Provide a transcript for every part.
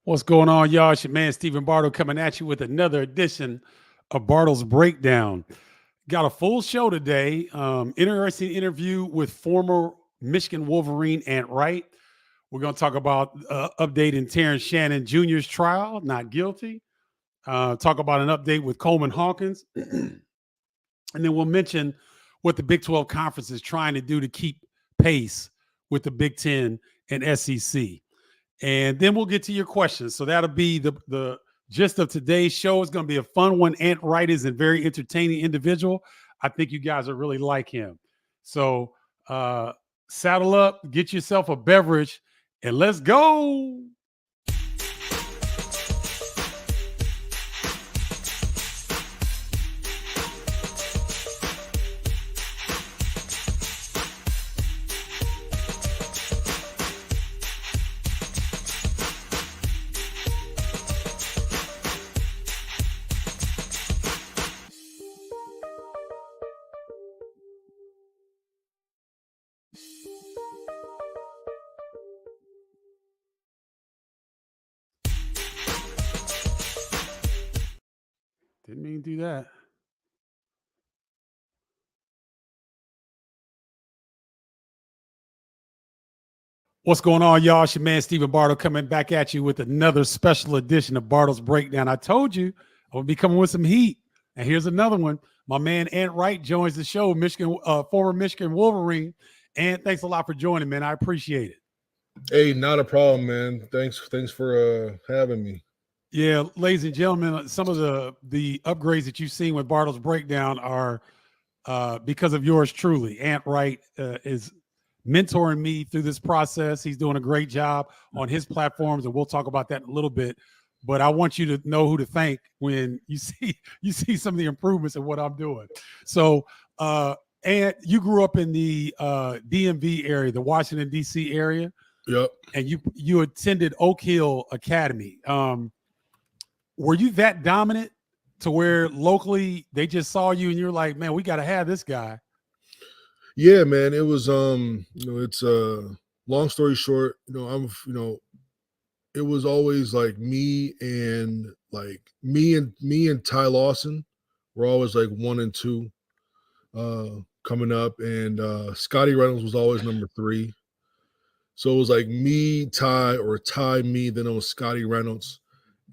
What's going on, y'all? It's your man, Stephen Bardo, coming at you with another edition of Bardo's Breakdown. Got a full show today. Interesting interview with former Michigan Wolverine Ant Wright. We're going to talk about update in Terrence Shannon Jr.'s trial, not guilty. Talk about an update with Coleman Hawkins. And then we'll mention what the Big 12 Conference is trying to do to keep pace with the Big 10 and SEC. And then we'll get to your questions. So that'll be the gist of today's show. It's going to be a fun one. Ant Wright is a very entertaining individual. I think you guys will really like him. So saddle up, get yourself a beverage, and let's go. Didn't mean to do that. What's going on, y'all? It's your man, Stephen Bardo, coming back at you with another special edition of Bardo's Breakdown. I told you I would be coming with some heat. And here's another one. My man, Ant Wright, joins the show, former Michigan Wolverine. Ant, thanks a lot for joining, man. I appreciate it. Hey, not a problem, man. Thanks for having me. Yeah, ladies and gentlemen, some of the upgrades that you've seen with Bardo's Breakdown are because of yours truly. Ant Wright is mentoring me through this process. He's doing a great job on his platforms, and we'll talk about that in a little bit. But I want you to know who to thank when you see some of the improvements in what I'm doing. So, Ant, you grew up in the DMV area, the Washington D.C. area. Yep. And you attended Oak Hill Academy. Were you that dominant to where locally they just saw you and you're like, man, we got to have this guy? Yeah, man. It was it's long story short, it was always like me and Ty Lawson were always like 1 and 2 coming up, and Scotty Reynolds was always number 3. So it was like me, Ty, or Ty, me, then it was Scotty Reynolds.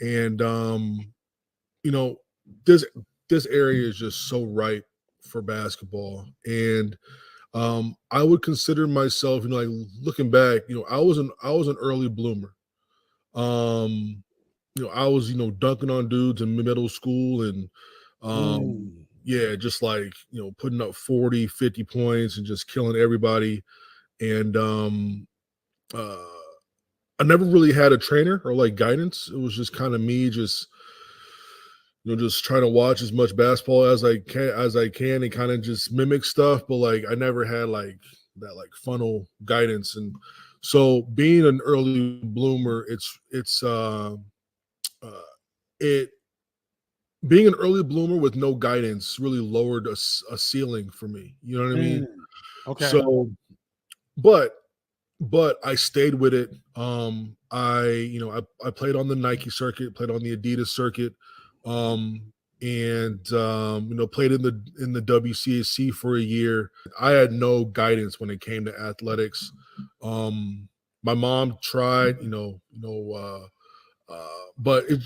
And this area is just so ripe for basketball. And I would consider myself, like looking back, I was an early bloomer. I was, dunking on dudes in middle school and yeah, just like, putting up 40, 50 points and just killing everybody. And I never really had a trainer or like guidance. It was just kind of me just trying to watch as much basketball as I can and kind of just mimic stuff. But like I never had like that like funnel guidance. And so being an early bloomer, being an early bloomer with no guidance really lowered a ceiling for me. You know what I mean? Okay. So, but I stayed with it. I played on the Nike circuit, played on the Adidas circuit, and played in the WCAC for a year. I had no guidance when it came to athletics. My mom tried, but it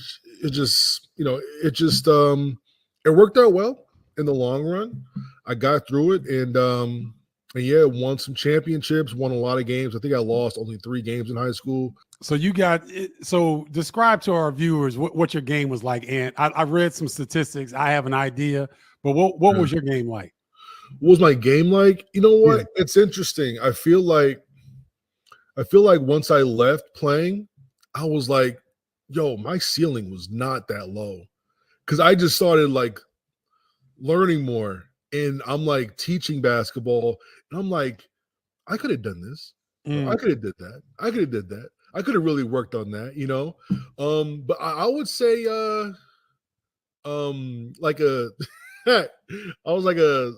worked out well in the long run. I got through it, and yeah, won some championships, won a lot of games. I think I lost only 3 games in high school. So describe to our viewers what your game was like. And I read some statistics. I have an idea, but what was your game like? What was my game like? You know what? Yeah. It's interesting. I feel like once I left playing, I was like, yo, my ceiling was not that low. Because I just started like learning more. And I'm like teaching basketball. And I'm like, I could have done this. I could have did that. I could have did that. I could have really worked on that, But I would say like I was like a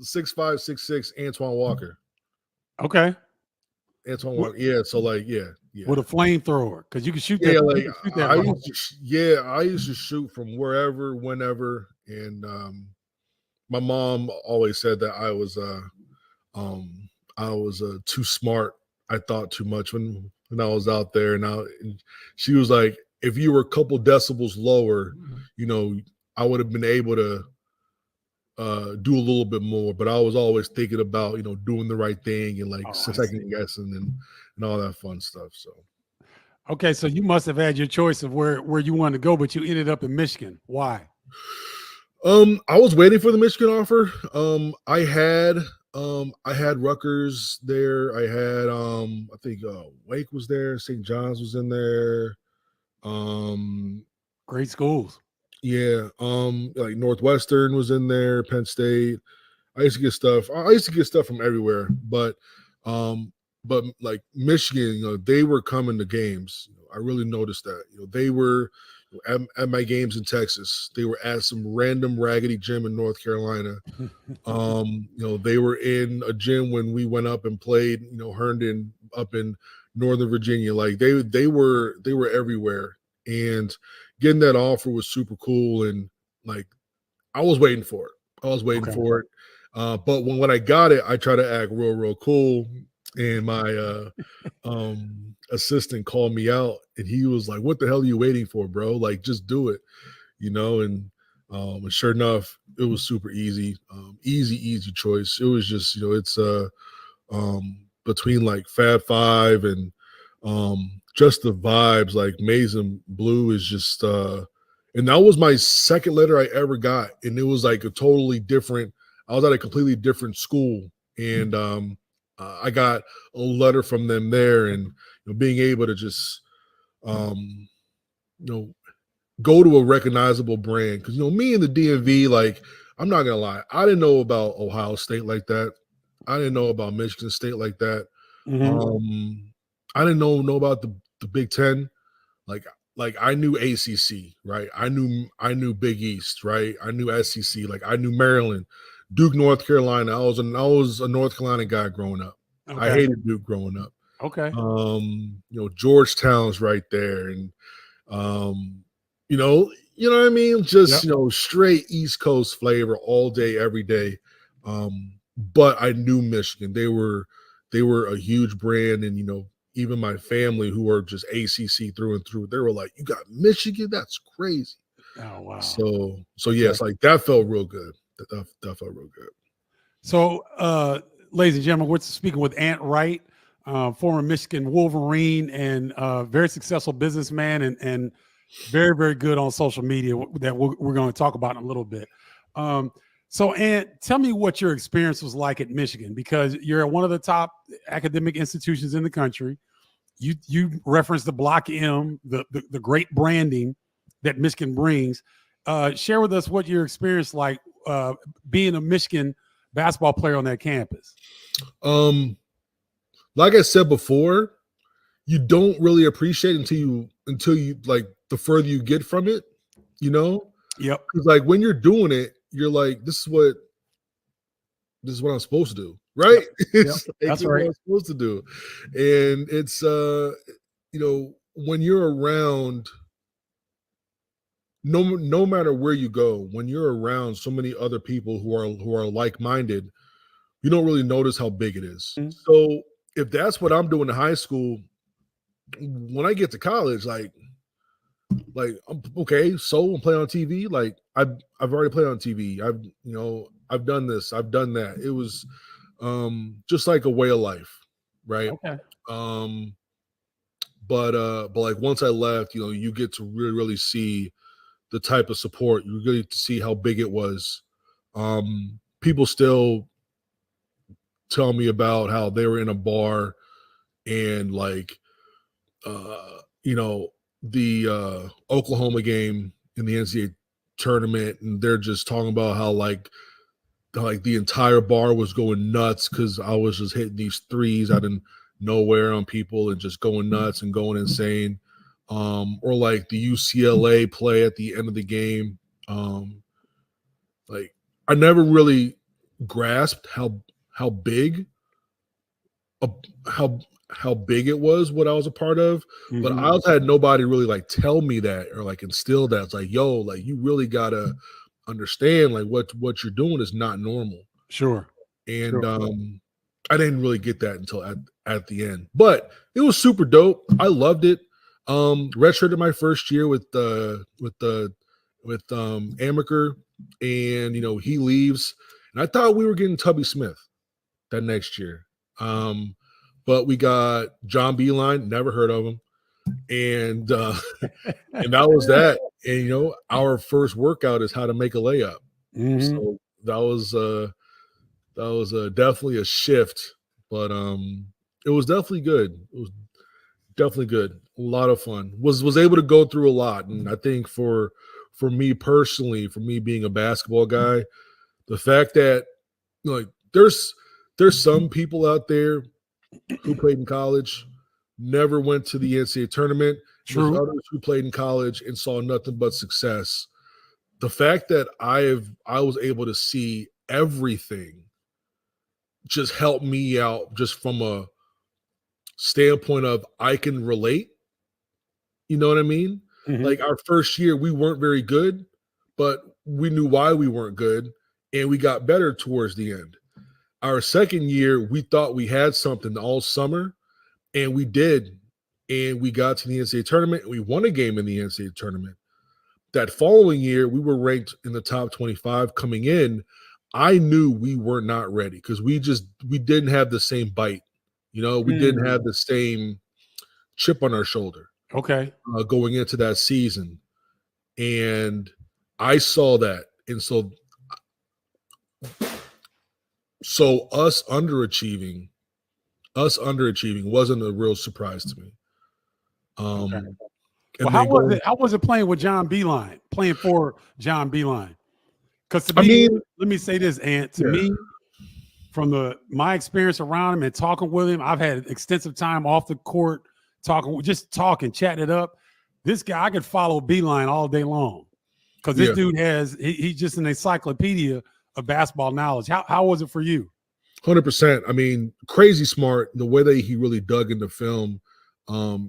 6'5", 6'6" Antoine Walker. Okay. Antoine Walker. Yeah, so like, yeah. With a flamethrower, because you can shoot that. Yeah, You like can shoot that rock. I used to shoot from wherever, whenever, and my mom always said that um I was too smart. I thought too much when I was out there, and she was like, if you were a couple decibels lower, you know, I would have been able to do a little bit more, but I was always thinking about, you know, doing the right thing and like Oh, I see. second guessing and all that fun stuff. So Okay, so you must have had your choice of where you wanted to go, but you ended up in Michigan. Why? I was waiting for the Michigan offer. I had Rutgers there. I had I think Wake was there, St. John's was in there. Great schools. Yeah, like Northwestern was in there, Penn State. I used to get stuff. I used to get stuff from everywhere, um, but like Michigan, you know, they were coming to games. I really noticed that. You know, they were at my games in Texas. They were at some random raggedy gym in North Carolina. You know, they were in a gym when we went up and played, you know, Herndon up in Northern Virginia. Like they were everywhere. And getting that offer was super cool. And like I was waiting for it. I was waiting Okay. for it. But when I got it, I tried to act real cool. And my assistant called me out and he was like, "What the hell are you waiting for, bro? Like, just do it, you know?" And sure enough, it was super easy. Easy choice. It was just, you know, it's between like Fab Five and just the vibes, like Maize and Blue is just and that was my second letter I ever got. And it was like a totally different, I was at a completely different school. And I got a letter from them there, and you know, being able to just you know, go to a recognizable brand. Because, you know, me and the DMV, like, I'm not gonna lie, I didn't know about Ohio State like that. I didn't know about Michigan State like that. I didn't know about the Big Ten. Like I knew ACC, right? I knew Big East, right? I knew SEC, like I knew Maryland, Duke, North Carolina. I was a North Carolina guy growing up. I Okay. hated Duke growing up. Okay. You know, Georgetown's right there, and you know what I mean? Just, Yep. you know, straight East Coast flavor all day, every day. But I knew Michigan. They were a huge brand, and you know, even my family who are just ACC through and through, they were like, "You got Michigan? That's crazy." Oh, wow. So yes, like that felt real good. That felt real good. So, ladies and gentlemen, we're speaking with Ant Wright, former Michigan Wolverine and very successful businessman and very, very good on social media that we're going to talk about in a little bit. So, Ant, tell me what your experience was like at Michigan, because you're at one of the top academic institutions in the country. You referenced the Block M, the great branding that Michigan brings. Share with us what your experience like being a Michigan basketball player on that campus. Like I said before, you don't really appreciate it until you like the further you get from it, you know? Yep. Because like when you're doing it, you're like, this is what I'm supposed to do, right? Yep. It's like, That's what right. I'm supposed to do. And it's you know, when you're around, no matter where you go, when you're around so many other people who are like-minded, you don't really notice how big it is. Mhm. So if that's what I'm doing in high school, when I get to college, like I'm okay, so I'm playing on TV. Like I've already played on TV. I've done this, I've done that. It was just like a way of life, right? Okay. Um but like once I left, you know, you get to really see the type of support. You really get to see how big it was. People still tell me about how they were in a bar and like you know, the Oklahoma game in the NCAA tournament, and they're just talking about how like the entire bar was going nuts because I was just hitting these threes out of nowhere on people and just going nuts and going insane. Or like the UCLA play at the end of the game. Like I never really grasped how big a, how how big it was what I was a part of, but I also had nobody really like tell me that or like instill that. It's like, yo, like you really gotta understand like what you're doing is not normal. Sure. And I didn't really get that until at the end. But it was super dope. I loved it. Redshirted my first year with Amaker, and you know, he leaves. And I thought we were getting Tubby Smith that next year. But we got John Beeline, never heard of him. And and that was that. And you know, our first workout is how to make a layup. So that was definitely a shift, but it was definitely good. It was definitely good. A lot of fun. Was able to go through a lot, and I think for me personally, for me being a basketball guy, the fact that like there's some people out there who played in college, never went to the NCAA tournament. True. There's others who played in college and saw nothing but success. The fact that I was able to see everything just helped me out just from a standpoint of I can relate. You know what I mean? Like our first year, we weren't very good, but we knew why we weren't good, and we got better towards the end. Our second year, we thought we had something all summer, and we did. And we got to the NCAA tournament, and we won a game in the NCAA tournament. That following year, we were ranked in the top 25 coming in. I knew we were not ready because we didn't have the same bite. You know, we didn't have the same chip on our shoulder. Okay. Going into that season. And I saw that. And so us underachieving wasn't a real surprise to me. Okay. Well, how was it playing with John Beeline, playing for John Beeline? Because to me, let me say this, Ant, to me, from my experience around him and talking with him, I've had extensive time off the court, chatting it up. This guy, I could follow Beeline all day long because this dude he's just an encyclopedia of basketball knowledge. How was it for you? 100%. I mean, crazy smart. The way that he really dug into film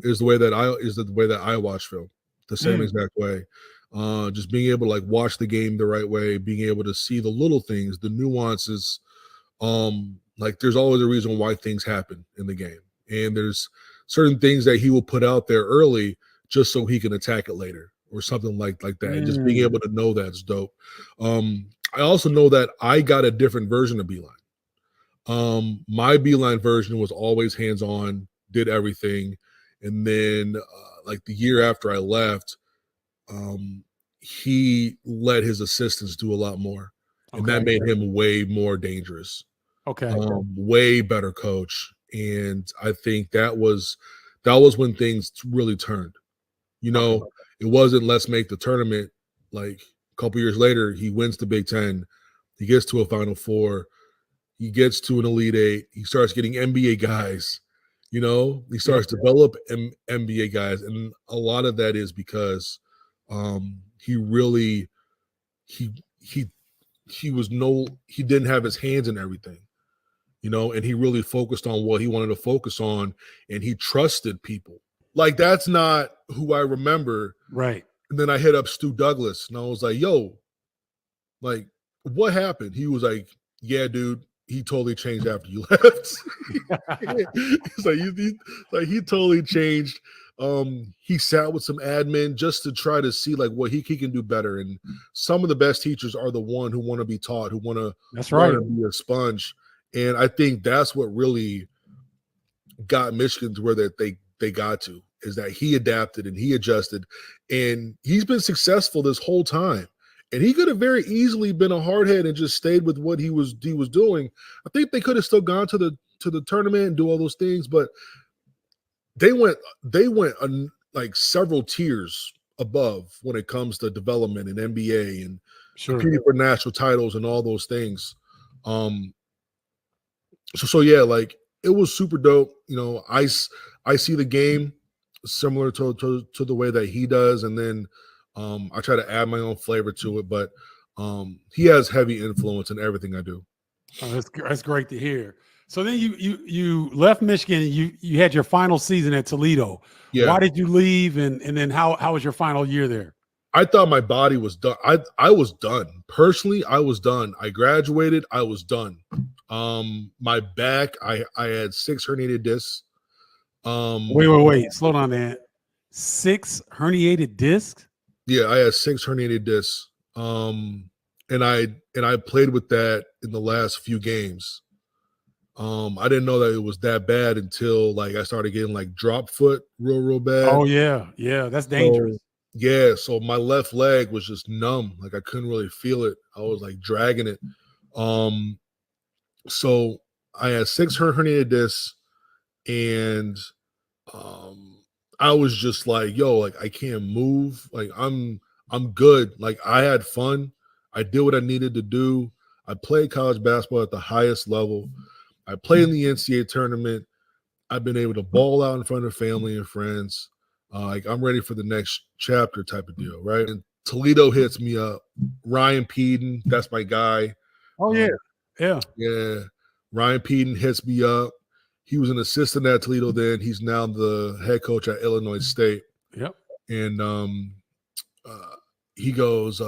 is the way that I watch film, the same exact way. Just being able to like watch the game the right way, being able to see the little things, the nuances. Like there's always a reason why things happen in the game, and there's certain things that he will put out there early just so he can attack it later or something like that. And just being able to know that's dope. I also know that I got a different version of Beeline. My Beeline version was always hands-on, did everything. And then like the year after I left, he let his assistants do a lot more. And that made him way more dangerous. Okay. Way better coach. And I think that was when things really turned. You know, it wasn't let's make the tournament. Like a couple years later, he wins the Big Ten. He gets to a Final Four. He gets to an Elite Eight. He starts getting NBA guys. You know, he starts to develop NBA guys. And a lot of that is because he really he didn't have his hands in everything, you know, and he really focused on what he wanted to focus on, and he trusted people. Like that's not who I remember. Right. And then I hit up Stu Douglas and I was like, yo, like what happened? He was like, yeah, dude, he totally changed after you left. He totally changed. He sat with some admin just to try to see like what he can do better. And some of the best teachers are the one who want to be taught, who want to be a sponge. And I think that's what really got Michigan to where they got to, is that he adapted and he adjusted, and he's been successful this whole time. And he could have very easily been a hardhead and just stayed with what he was doing. I think they could have still gone to the tournament and do all those things, but they went like several tiers above when it comes to development and NBA and competing for national titles and all those things. So yeah, like it was super dope. You know, I see the game similar to the way that he does, and then I try to add my own flavor to it, but he has heavy influence in everything I do. Oh, that's great to hear. So then you left Michigan. And you had your final season at Toledo. Yeah. Why did you leave? And then how was your final year there? I thought my body was done. I was done. Personally, I was done. I graduated. I was done. My back, I had 6 herniated discs. Wait. Slow down, man. 6 herniated discs? Yeah, I had 6 herniated discs. And I played with that in the last few games. I didn't know that it was that bad until like I started getting like drop foot real bad. Oh yeah, that's dangerous. So my left leg was just numb. Like I couldn't really feel it. I was like dragging it. So I had 6 herniated discs, and I was just like, yo, like I can't move. Like I'm good. Like I had fun. I did what I needed to do. I played college basketball at the highest level. I played in the NCAA tournament. I've been able to ball out in front of family and friends. Like I'm ready for the next chapter type of deal, right? And Toledo hits me up. Ryan Peden, that's my guy. Oh yeah. Ryan Peden hits me up. He was an assistant at Toledo then. He's now the head coach at Illinois State. Yep. And he goes,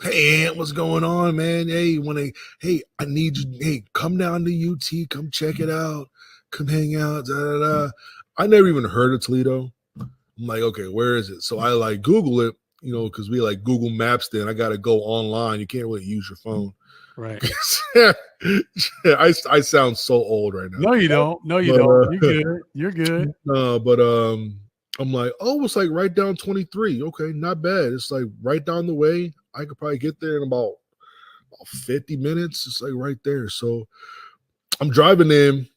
hey, Ant, what's going on, man? Hey, I need you. Hey, come down to UT. Come check it out. Come hang out. Da, da, da. I never even heard of Toledo. I'm like, okay, where is it? So I like Google it, because we like Google Maps then. I got to go online. You can't really use your phone. Right. I sound so old right now. No, you don't. No, you don't. You're good. You're good. But I'm like, oh, it's like right down 23. Okay, not bad. It's like right down the way. I could probably get there in about 50 minutes. It's like right there. So I'm driving in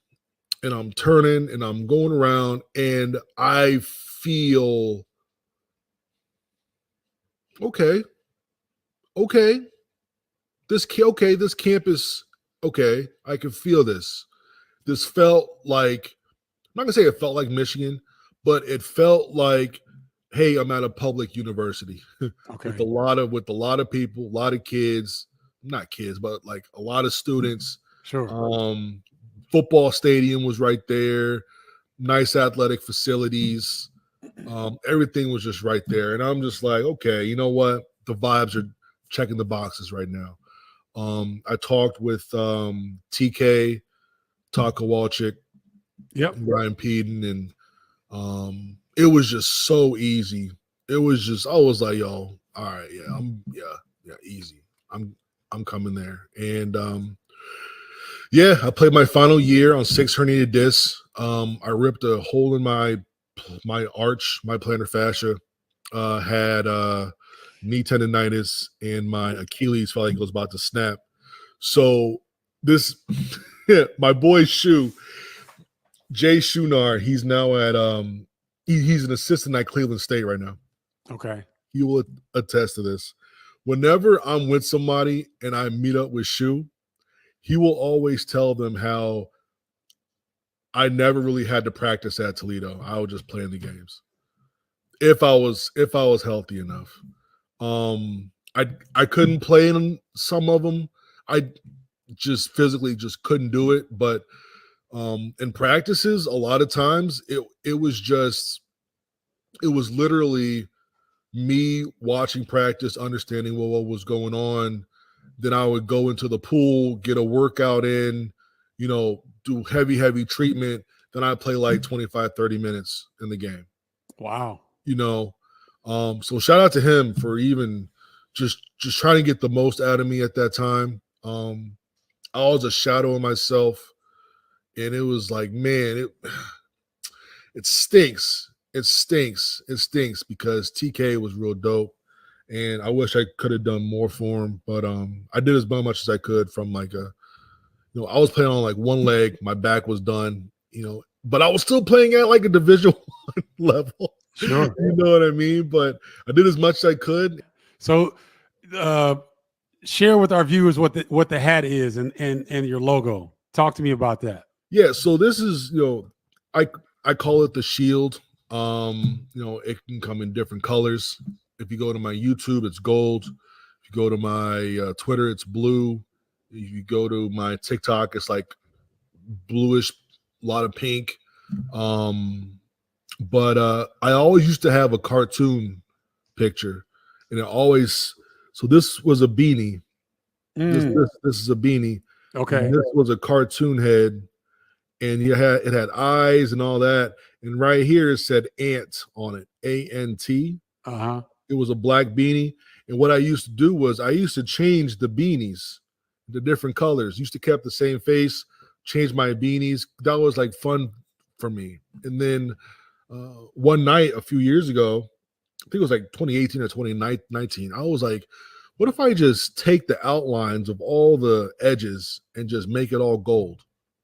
and I'm turning and I'm going around and I feel okay. This campus, okay, I can feel this. This felt like, I'm not gonna say it felt like Michigan, but it felt like, hey, I'm at a public university. Okay. with a lot of people, a lot of kids, not kids, but like a lot of students. Sure. Football stadium was right there, nice athletic facilities. Everything was just right there. And I'm just like, okay, you know what? The vibes are checking the boxes right now. I talked with TK, Todd Kowalczyk, yep, Ryan Peden, and it was just so easy. It was just, I was like, yo, all right, yeah, easy. I'm coming there. And I played my final year on 6 herniated discs. I ripped a hole in my arch, my plantar fascia, had knee tendonitis, and my Achilles felt like it was about to snap. So this, my boy Shu, Jay Shunar, he's now at he's an assistant at Cleveland State right now. Okay. He will attest to this. Whenever I'm with somebody and I meet up with Shu, he will always tell them how I never really had to practice at Toledo. I would just play in the games if I was healthy enough. I couldn't play in some of them. I just physically just couldn't do it. But in practices, a lot of times it was literally me watching practice, understanding what was going on. Then I would go into the pool, get a workout in, do heavy treatment. Then I play like 25, 30 minutes in the game. Wow. So shout out to him for even just trying to get the most out of me at that time. I was a shadow of myself, and it was like, man, it stinks. It stinks because TK was real dope, and I wish I could have done more for him, but I did as much as I could from like I was playing on like one leg, my back was done, but I was still playing at like a Division I level. Sure. You know what I mean? But I did as much as I could. So share with our viewers what the hat is and your logo. Talk to me about that. Yeah, so this is, I call it the shield. It can come in different colors. If you go to my YouTube, it's gold. If you go to my Twitter, it's blue. If you go to my TikTok, it's like bluish, a lot of pink. But I always used to have a cartoon picture, and it always. So this was a beanie. This is a beanie. Okay. And this was a cartoon head, and it had eyes and all that. And right here it said Ant on it, ANT. Uh-huh. It was a black beanie. And what I used to do was I used to change the beanies, the different colors. Used to keep the same face, change my beanies. That was like fun for me. And then one night a few years ago, I think it was like 2018 or 2019, I was like, what if I just take the outlines of all the edges and just make it all gold?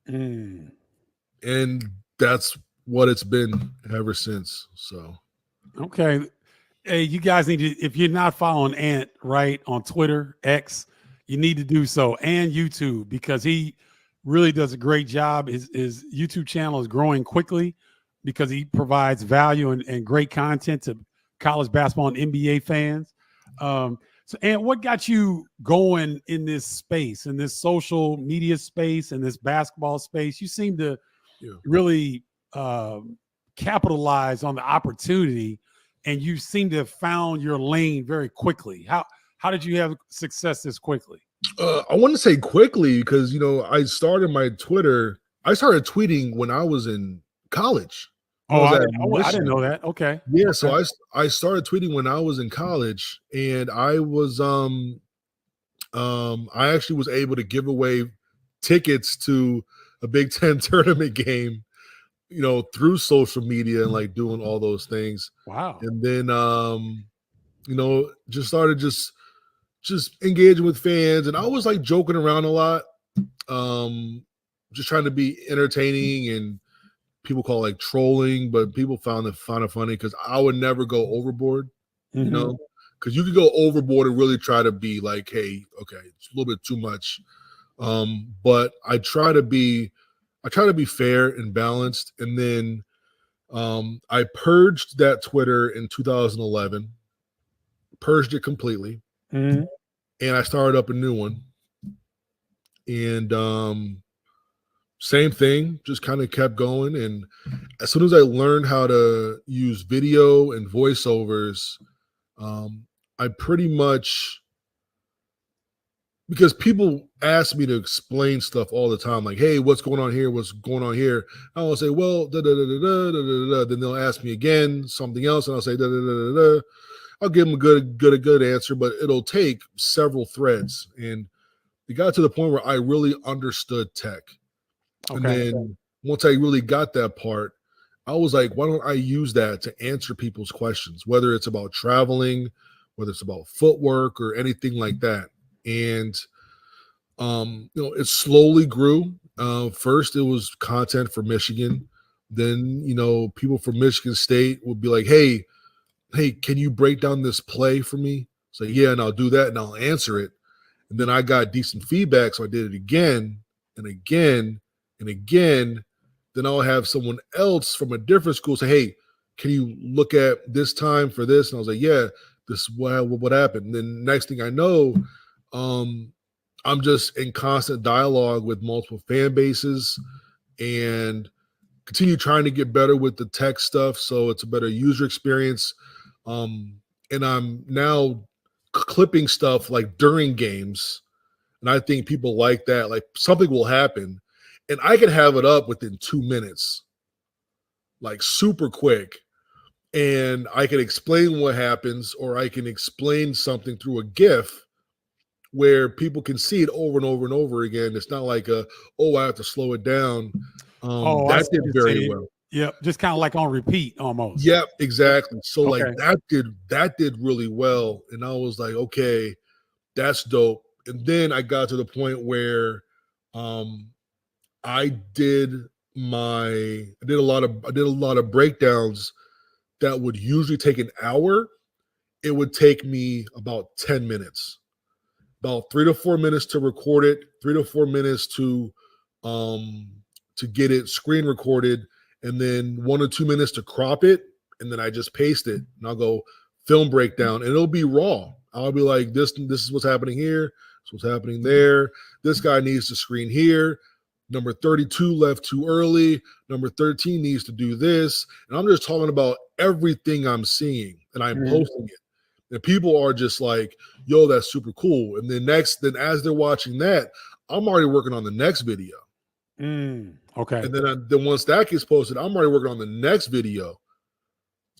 Mm. And that's what it's been ever since. So, Okay. Hey, you guys need to, if you're not following Ant Wright on Twitter, X, you need to do so, and YouTube, because he really does a great job. His YouTube channel is growing quickly because he provides value and great content to college basketball and NBA fans. So, Ant, what got you going in this space, in this social media space, in this basketball space? You seem to really capitalize on the opportunity, and you seem to have found your lane very quickly. How did you have success this quickly? I want to say quickly because, I started my Twitter. I started tweeting when I was in college. I didn't know that. Okay. Yeah. Okay. So I started tweeting when I was in college, and I was, I actually was able to give away tickets to a Big Ten tournament game, through social media and like doing all those things. Wow. And then, just started just engaging with fans, and I was like joking around a lot, just trying to be entertaining, and people call it like trolling, but people found it funny because I would never go overboard, because you could go overboard and really try to be like, hey, okay, it's a little bit too much. But I try to be fair and balanced. And then I purged that Twitter in 2011, purged it completely. Mm-hmm. And I started up a new one. And same thing, just kind of kept going. And as soon as I learned how to use video and voiceovers, I pretty much, because people ask me to explain stuff all the time, like, hey, what's going on here? What's going on here? I will say, well, da, da, da, da, da, da, da. Then they'll ask me again something else, and I'll say, da, da, da, da, da. I'll give them a good answer, but it'll take several threads. And it got to the point where I really understood tech. Okay. And then once I really got that part, I was like, why don't I use that to answer people's questions, whether it's about traveling, whether it's about footwork or anything like that. And, it slowly grew. First, it was content for Michigan. Then, people from Michigan State would be like, hey, can you break down this play for me? So, yeah, and I'll do that and I'll answer it. And then I got decent feedback, so I did it again and again and again. Then I'll have someone else from a different school say, hey, can you look at this time for this? And I was like, yeah, this is what happened. And then next thing I know, I'm just in constant dialogue with multiple fan bases and continue trying to get better with the tech stuff so it's a better user experience. And I'm now clipping stuff like during games, and I think people like that. Like something will happen, and I can have it up within 2 minutes, like super quick, and I can explain what happens, or I can explain something through a GIF where people can see it over and over and over again. It's not like I have to slow it down. That did very well. Yep, just kind of like on repeat almost. Yep, exactly. So like that did really well, and I was like, okay, that's dope. And then I got to the point where I did a lot of breakdowns that would usually take an hour. It would take me about 10 minutes. About 3 to 4 minutes to record it, 3 to 4 minutes to get it screen recorded, and then 1 or 2 minutes to crop it, and then I just paste it, and I'll go film breakdown, and it'll be raw. I'll be like, this is what's happening here, So what's happening there? This guy needs to screen here. Number 32 left too early. Number 13 needs to do this. And I'm just talking about everything I'm seeing, and I'm posting it. And people are just like, yo, that's super cool. And then as they're watching that, I'm already working on the next video. Okay. And then once that gets posted, I'm already working on the next video.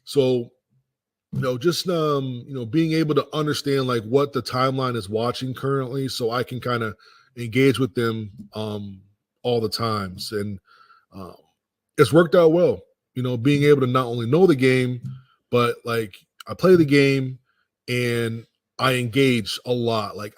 So, just being able to understand like what the timeline is watching currently, so I can kind of engage with them all the times. And it's worked out well. Being able to not only know the game, but like I play the game and I engage a lot. Like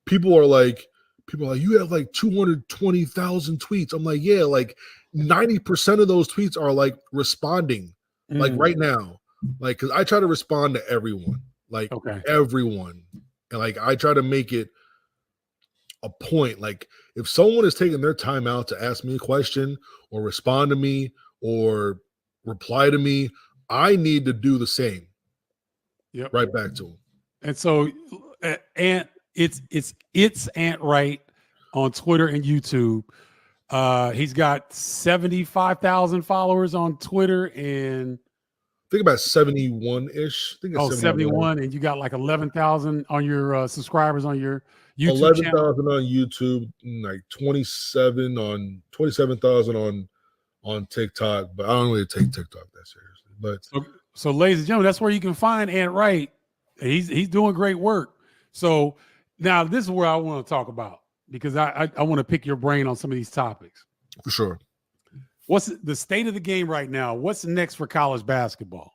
people are like, you have like 220,000 tweets. I'm like, yeah, like 90% of those tweets are like responding, like right now. Like, because I try to respond to everyone, like everyone. And like, I try to make it a point. Like, if someone is taking their time out to ask me a question or respond to me or reply to me, I need to do the same. Yep. Right back to them. And so, it's Ant Wright on Twitter and YouTube. He's got 75,000 followers on Twitter and I think about 71-ish. I think 71, and you got like 11,000 on your subscribers on your YouTube 11,000 channel. on YouTube, like 27,000 on TikTok, but I don't really take TikTok that seriously. But so ladies and gentlemen, that's where you can find Ant Wright. He's doing great work. So now this is where I want to talk about, because I want to pick your brain on some of these topics. For sure. What's the state of the game right now? What's next for college basketball?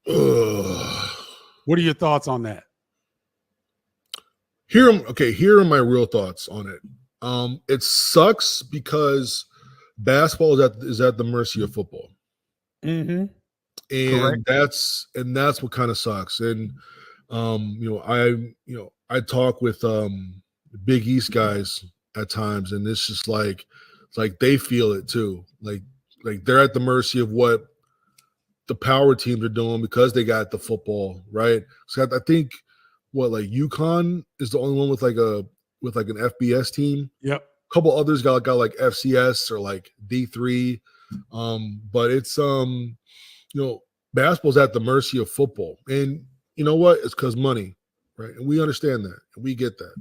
What are your thoughts on that? Here are my real thoughts on it. It sucks because basketball is at the mercy of football. And that's what kind of sucks. And I talk with Big East guys at times, and it's just like they feel it too. Like they're at the mercy of what the power teams are doing because they got the football, right? So I think UConn is the only one with an FBS team. Yep. A couple others got like FCS or like D3. But it's basketball's at the mercy of football. And you know what? It's because money, right? And we understand that, and we get that.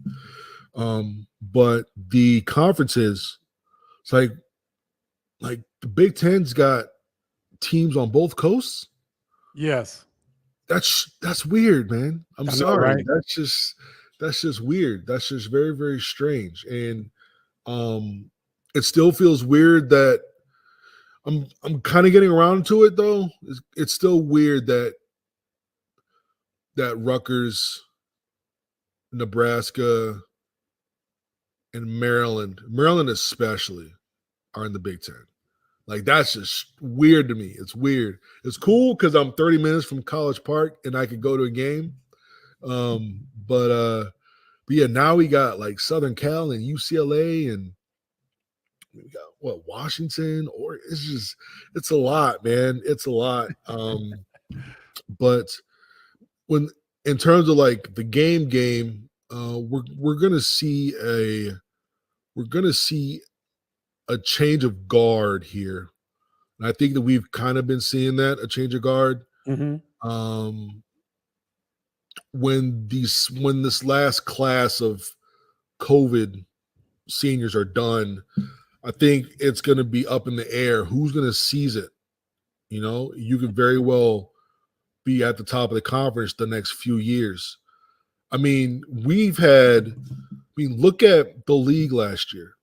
But the conferences, it's like the Big Ten's got teams on both coasts. Yes. That's weird, man. I'm sorry. Right? That's just weird. That's just very, very strange. And it still feels weird that I'm kind of getting around to it though. It's still weird that Rutgers, Nebraska, and Maryland especially, are in the Big Ten. Like, that's just weird to me. It's weird. It's cool because I'm 30 minutes from College Park and I could go to a game. But yeah, now we got like Southern Cal and UCLA, and we got Washington, or it's a lot, man. It's a lot. But when in terms of like the game, we're gonna see a change of guard here. And I think that we've kind of been seeing that, a change of guard. When this last class of COVID seniors are done, I think it's going to be up in the air. Who's going to seize it? You could very well be at the top of the conference the next few years. I mean, look at the league last year.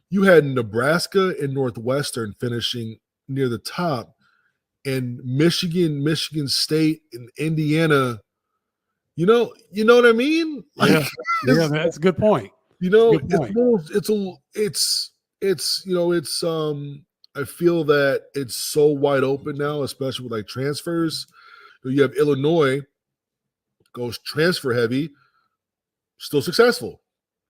You had Nebraska and Northwestern finishing near the top, and Michigan State and Indiana. You know what I mean? Like, yeah, that's a good point. I feel that it's so wide open now, especially with like transfers. You have Illinois goes transfer heavy, still successful,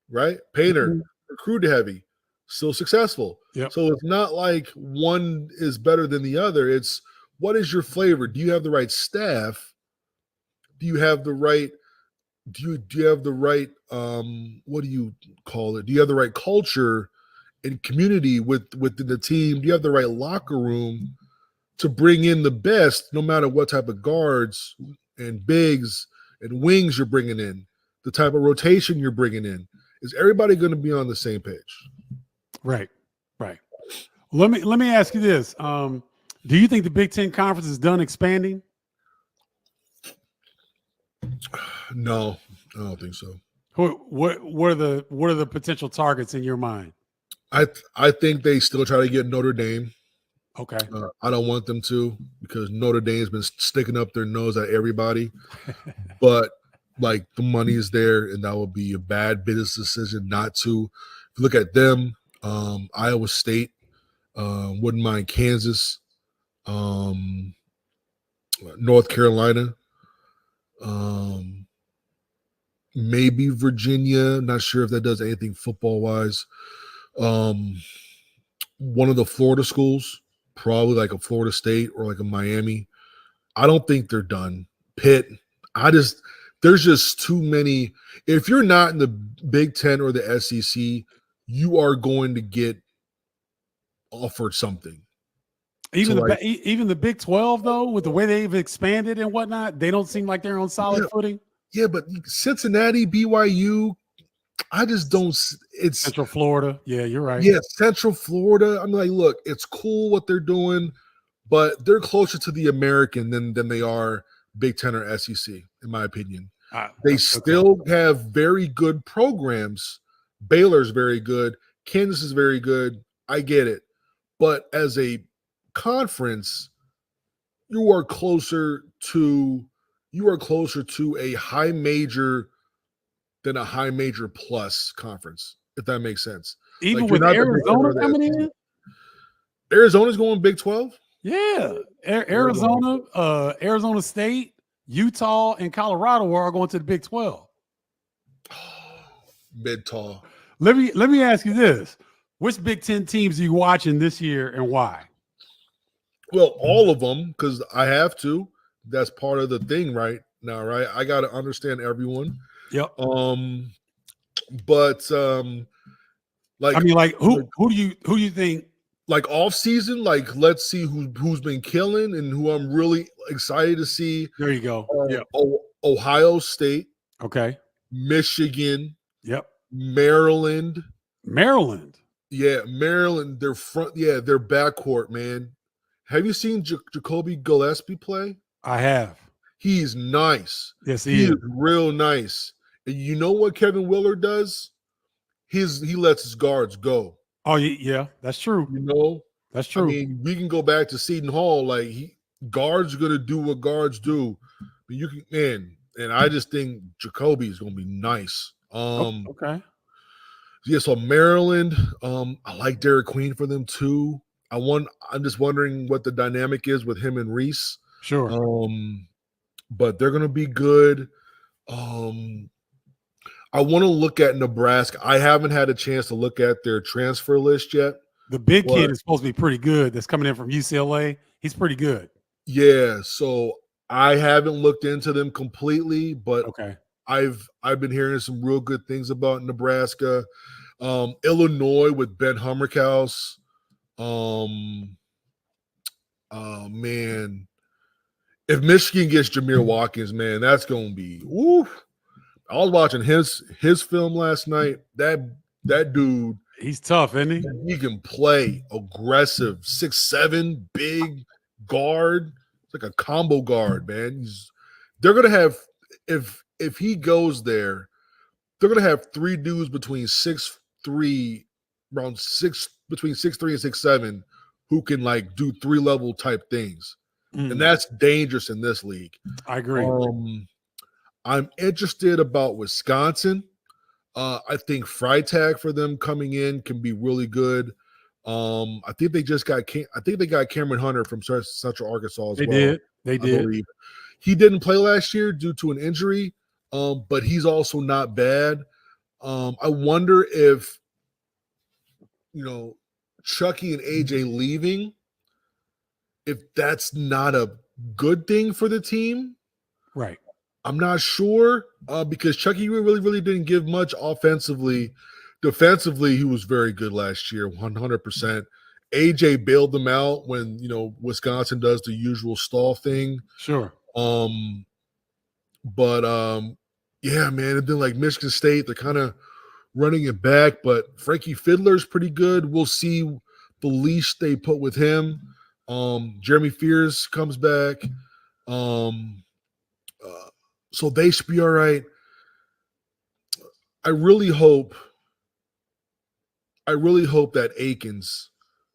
right? Painter recruit heavy, still successful. Yep. So it's not like one is better than the other. It's what is your flavor? Do you have the right staff? Do you have the right do you have the right what do you call it? Do you have the right culture and community within the team? Do you have the right locker room to bring in the best, no matter what type of guards and bigs and wings you're bringing in, the type of rotation you're bringing in? Is everybody going to be on the same page? Right. Let me ask you this: do you think the Big Ten Conference is done expanding? No, I don't think so. What are the potential targets in your mind? I think they still try to get Notre Dame. Okay. I don't want them to, because Notre Dame's been sticking up their nose at everybody. But like, the money is there, and that would be a bad business decision not to. If you look at them, Iowa State, wouldn't mind Kansas, North Carolina, maybe Virginia. Not sure if that does anything football wise. One of the Florida schools, probably like a Florida State or like a Miami. I don't think they're done. Pitt, there's just too many. If you're not in the Big Ten or the SEC, you are going to get offered something. Even even the Big 12, though, with the way they've expanded and whatnot, they don't seem like they're on solid footing. Yeah, but Cincinnati, BYU, I just don't. It's Central Florida. Yeah, you're right. Yeah, Central Florida. I'm like, look, it's cool what they're doing, but they're closer to the American than they are Big Ten or SEC, in my opinion. They still have very good programs. Baylor's very good. Kansas is very good. I get it. But as a conference, you are closer to a high major than a high major plus conference, if that makes sense. Even like, with Arizona coming in? Arizona's going Big 12? Yeah. Arizona, Arizona State, Utah, and Colorado are going to the Big 12. Mid-tall. Let me ask you this. Which Big Ten teams are you watching this year and why? Well, all of them, because I have to. That's part of the thing right now, right? I got to understand everyone. Yep. But like, I mean, like, who do you think? Like, off season, like, let's see who's been killing and who I'm really excited to see. There you go. Yeah. Ohio State. Okay. Michigan. Yep. Maryland. Yeah, Maryland. Their backcourt, man. Have you seen Jacoby Gillespie play? I have. He's nice. Yes, he is real nice. And you know what Kevin Willard does? He lets his guards go. Oh yeah, that's true. You know, that's true. I mean, we can go back to Seton Hall. Like, guards are gonna do what guards do. But you can, and I just think Jacoby is gonna be nice. Okay. Yeah, so Maryland, I like Derek Queen for them too. I'm just wondering what the dynamic is with him and Reese. Sure. But they're gonna be good. I want to look at Nebraska. I haven't had a chance to look at their transfer list yet. The big kid is supposed to be pretty good. That's coming in from UCLA. He's pretty good. Yeah, so I haven't looked into them completely, but okay. I've been hearing some real good things about Nebraska. Illinois with Ben Hummerkaus. Man, if Michigan gets Jameer Watkins, man, that's gonna be woof. I was watching his film last night. That dude, he's tough, isn't he? He can play aggressive, 6'7", big guard. It's like a combo guard, man. They're gonna have, if he goes there, they're gonna have three dudes between 6'3", between 6'3" and 6'7", who can like do 3-level type things, and that's dangerous in this league. I agree. I'm interested about Wisconsin. I think Freitag for them coming in can be really good. I think they got Cameron Hunter from Central Arkansas as well. They did. He didn't play last year due to an injury, but he's also not bad. I wonder if, Chucky and AJ leaving, if that's not a good thing for the team. Right. I'm not sure because Chucky really didn't give much offensively. Defensively, he was very good last year, 100%. AJ bailed them out when Wisconsin does the usual stall thing. Sure. But yeah, man. And then like Michigan State, they're kind of running it back. But Frankie Fiddler's pretty good. We'll see the leash they put with him. Jeremy Fears comes back. So they should be all right. I really hope that Akins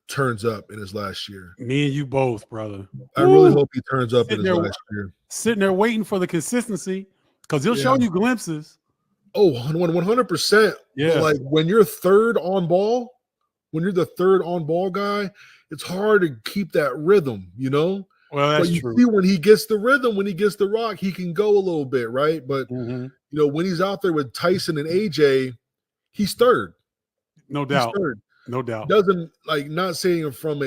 turns up in his last year. Me and you both, brother. I really hope he turns up in his last year. Sitting there waiting for the consistency because he'll show you glimpses. Oh, 100%. Yeah. Like when you're third on ball, when you're the third on ball guy, it's hard to keep that rhythm, Well, that's but you true. see when he gets the rhythm, when he gets the rock, he can go a little bit, right? But when he's out there with Tyson and AJ, he's third. No doubt. He's third. No doubt. Doesn't not saying it from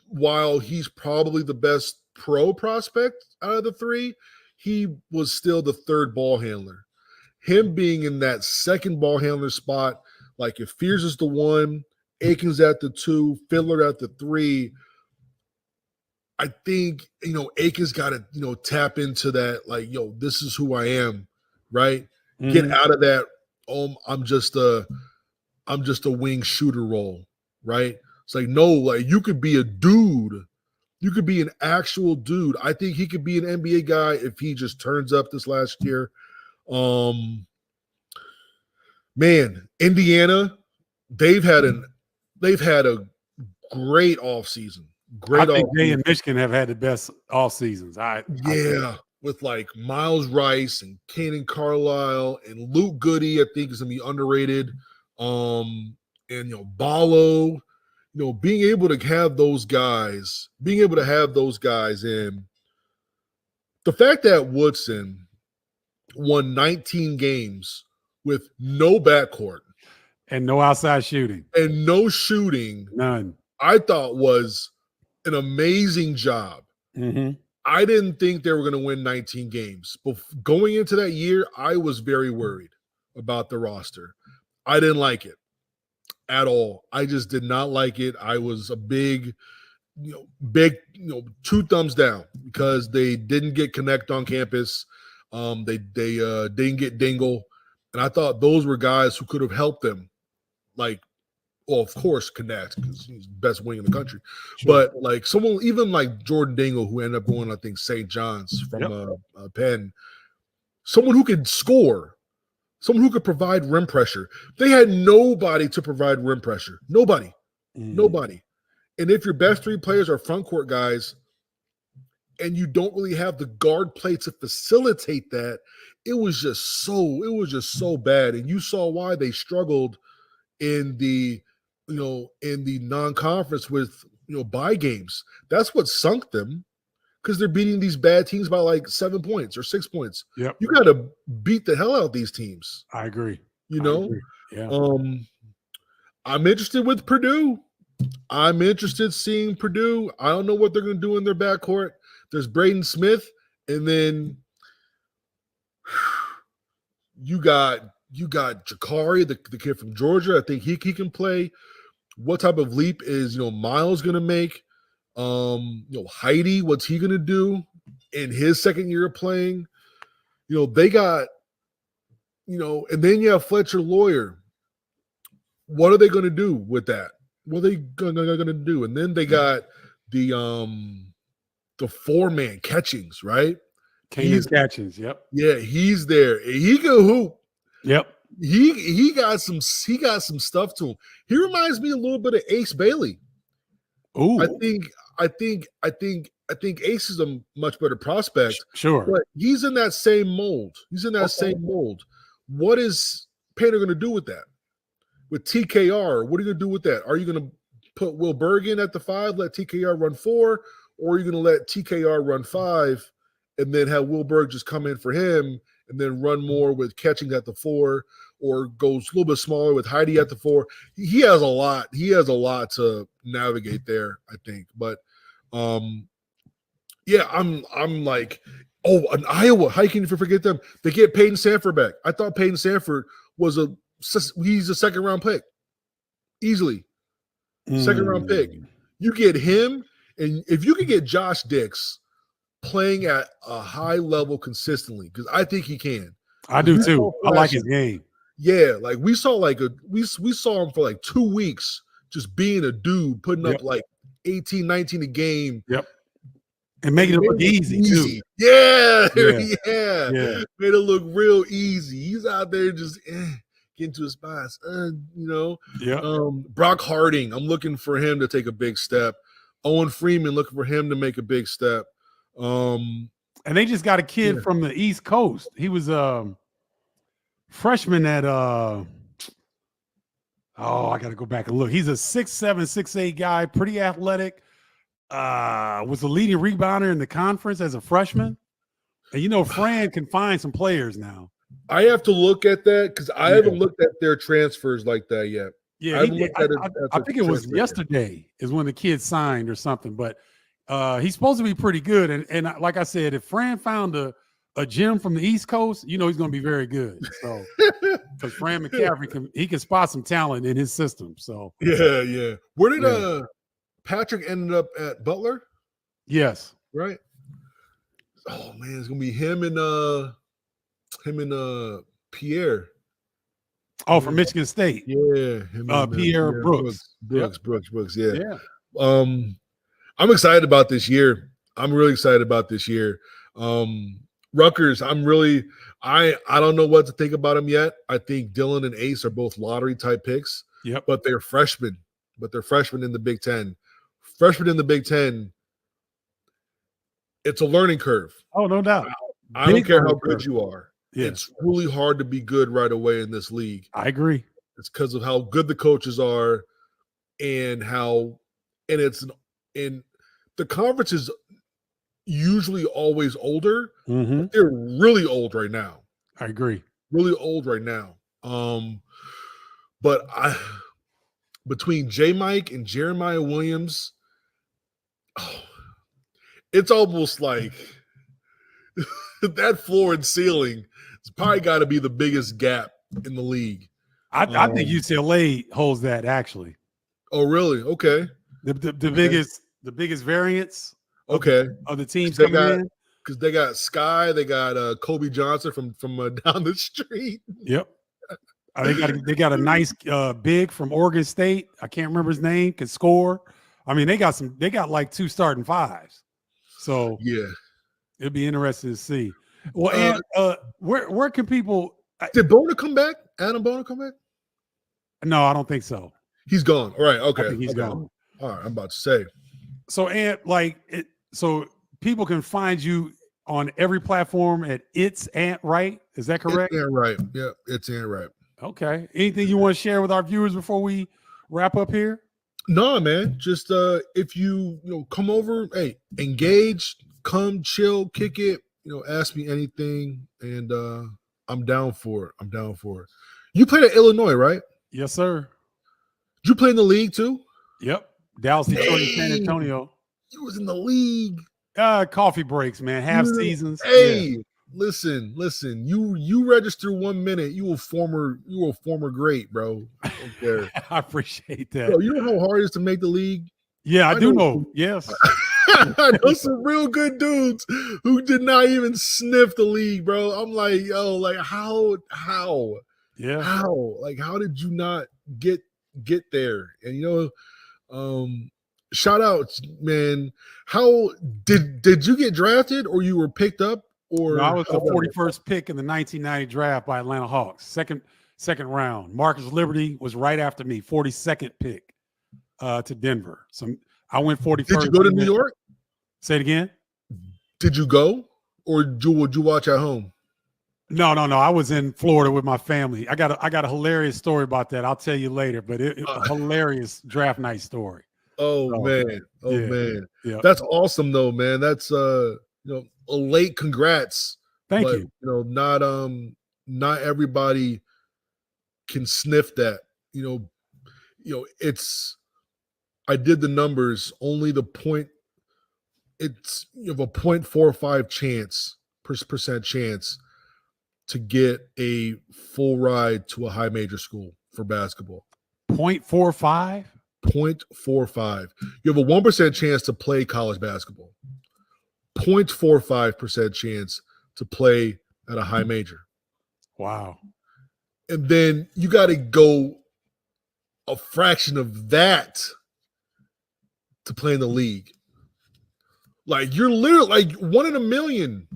while he's probably the best pro prospect out of the three, he was still the third ball handler. Him being in that second ball handler spot, like if Fears is the one, Akins at the 2, Fiddler at the 3. I think, Akins got to, tap into that, like, this is who I am, right? Get out of that, I'm just a wing shooter role, right? It's like, no, like you could be a dude. You could be an actual dude. I think he could be an NBA guy if he just turns up this last year. Man, Indiana, they've had a great offseason. I think they and Michigan have had the best off seasons. With like Miles Rice and Kanan Carlisle and Luke Goody, I think is gonna be underrated. And Ballo, being able to have those guys in. The fact that Woodson won 19 games with no backcourt and no outside shooting and no shooting, none, I thought was an amazing job. I didn't think they were going to win 19 games. But going into that year, I was very worried about the roster. I didn't like it at all. I just did not like it. I was a big 2 thumbs down because they didn't get Connect on campus. They didn't get Dingle. And I thought those were guys who could have helped them. Like, well, of course, Connect, because he's the best wing in the country. Sure. But like someone, even like Jordan Dingle, who ended up going, I think, St. John's from Penn, someone who could score, someone who could provide rim pressure. They had nobody to provide rim pressure. Nobody. And if your best 3 players are front court guys, and you don't really have the guard play to facilitate that, it was just so bad. And you saw why they struggled in the non-conference with bye games. That's what sunk them, because they're beating these bad teams by like 7 points or 6 points. Yep. You got to beat the hell out of these teams. I agree. Yeah. I'm interested with Purdue. I'm interested seeing Purdue. I don't know what they're going to do in their backcourt. There's Braden Smith, and then you got Jakari, the kid from Georgia. I think he can play. What type of leap is Miles going to make? Heidi, what's he going to do in his second year of playing? They got, and then you have Fletcher Lawyer. What are they going to do with that? What are they going to do? And then they got the 4-man Catchings, right? Catchings, yep. Yeah, he's there. He can hoop. Yep. He got some stuff to him. He reminds me a little bit of Ace Bailey. Ooh. I think Ace is a much better prospect. Sure. But he's in that same mold. Same mold. What is Painter going to do with that? With TKR, what are you going to do with that? Are you going to put Will Bergen at the 5, let TKR run 4, or are you going to let TKR run 5 and then have Will Berg just come in for him and then run more with Catching at the 4, or goes a little bit smaller with Heidi at the 4? He has a lot. He has a lot to navigate there, I think. But I'm like, Oh, in Iowa, how can you forget them? They get Peyton Sanford back. I thought Peyton Sanford was he's a second round pick, easily second round pick. You get him, and if you could get Josh Dix playing at a high level consistently, because I think he can. I do too. I like his game. Yeah, like we saw we saw him for like 2 weeks just being a dude, putting up like 18, 19 a game. Yep. And making it look easy too. Yeah. Made it look real easy. He's out there just getting to his spots. Brock Harding, I'm looking for him to take a big step. Owen Freeman, looking for him to make a big step. And they just got a kid from the East Coast. He was freshman at I gotta go back and look. He's a 6'7", 6'8" guy, pretty athletic. Was the leading rebounder in the conference as a freshman. And Fran can find some players now. I have to look at that because I haven't looked at their transfers like that yet. Yeah, I think it was yesterday is when the kid signed or something, but he's supposed to be pretty good. And like I said, if Fran found a gem from the East Coast, he's going to be very good. So, because Fran McCaffrey can spot some talent in his system. So yeah. Where did Patrick ended up at Butler? Yes. Right. Oh man, it's gonna be him and Pierre. Oh, from Michigan State. Yeah. Pierre Brooks. Brooks. Yeah. I'm excited about this year. I'm really excited about this year. Rutgers, I don't know what to think about them yet. I think Dylan and Ace are both lottery type picks. Yep. But they're freshmen. In the Big Ten. Freshmen in the Big Ten, it's a learning curve. Oh, no doubt. I don't care how good you are. Yeah. It's really hard to be good right away in this league. I agree. It's because of how good the coaches are and the conference is usually always older. Mm-hmm. They're really old right now. I agree. Really old right now. But between J. Mike and Jeremiah Williams, it's almost like that floor and ceiling has probably got to be the biggest gap in the league. I think UCLA holds that actually. Oh, really? Okay. The biggest variance. Okay. Of the teams coming in, because they got Sky, they got Kobe Johnson from down the street. Yep. They got a nice big from Oregon State. I can't remember his name. Can score. I mean, they got like 2 starting fives. So yeah, it'd be interesting to see. Well, and where can people? Did Bona come back? Adam Bona come back? No, I don't think so. He's gone. All right. Okay. I think he's gone. All right. I'm about to say. So, and so people can find you on every platform at It's Ant Wright. Is that correct? It's Ant Wright. Yeah, it's Ant Wright. Okay. Anything you want to share with our viewers before we wrap up here? No, man. Just if you come over, hey, engage, come chill, kick it. Ask me anything, and I'm down for it. You played at Illinois, right? Yes, sir. Did you play in the league too? Yep. Dallas, Detroit, and San Antonio. You was in the league. Coffee breaks, man. Half seasons. Hey, listen. You register 1 minute, you a former great, bro. Okay. I appreciate that. Bro, you know how hard it is to make the league? Yeah, I do know. Yes. I know some real good dudes who did not even sniff the league, bro. I'm like, yo, like how? Yeah. How? Like, how did you not get there? And shout out, man. How did you get drafted, or you were picked up? Or no, I was the 41st pick in the 1990 draft by Atlanta Hawks. Second round. Marcus Liberty was right after me, 42nd pick to Denver. So I went 41st. Did you go to New York? Say it again. Did you go, or would you watch at home? No. I was in Florida with my family. I got a hilarious story about that. I'll tell you later, but it a hilarious draft night story. Man. Yeah. That's awesome though, man. That's a late congrats. Thank you. Not everybody can sniff that. It's I did the numbers, only you have a 0.45 chance percent chance to get a full ride to a high major school for basketball. 0.45? 0.45. You have a 1% chance to play college basketball. 0.45% chance to play at a high major. Wow. And then you got to go a fraction of that to play in the league. Like, you're literally like 1 in a million,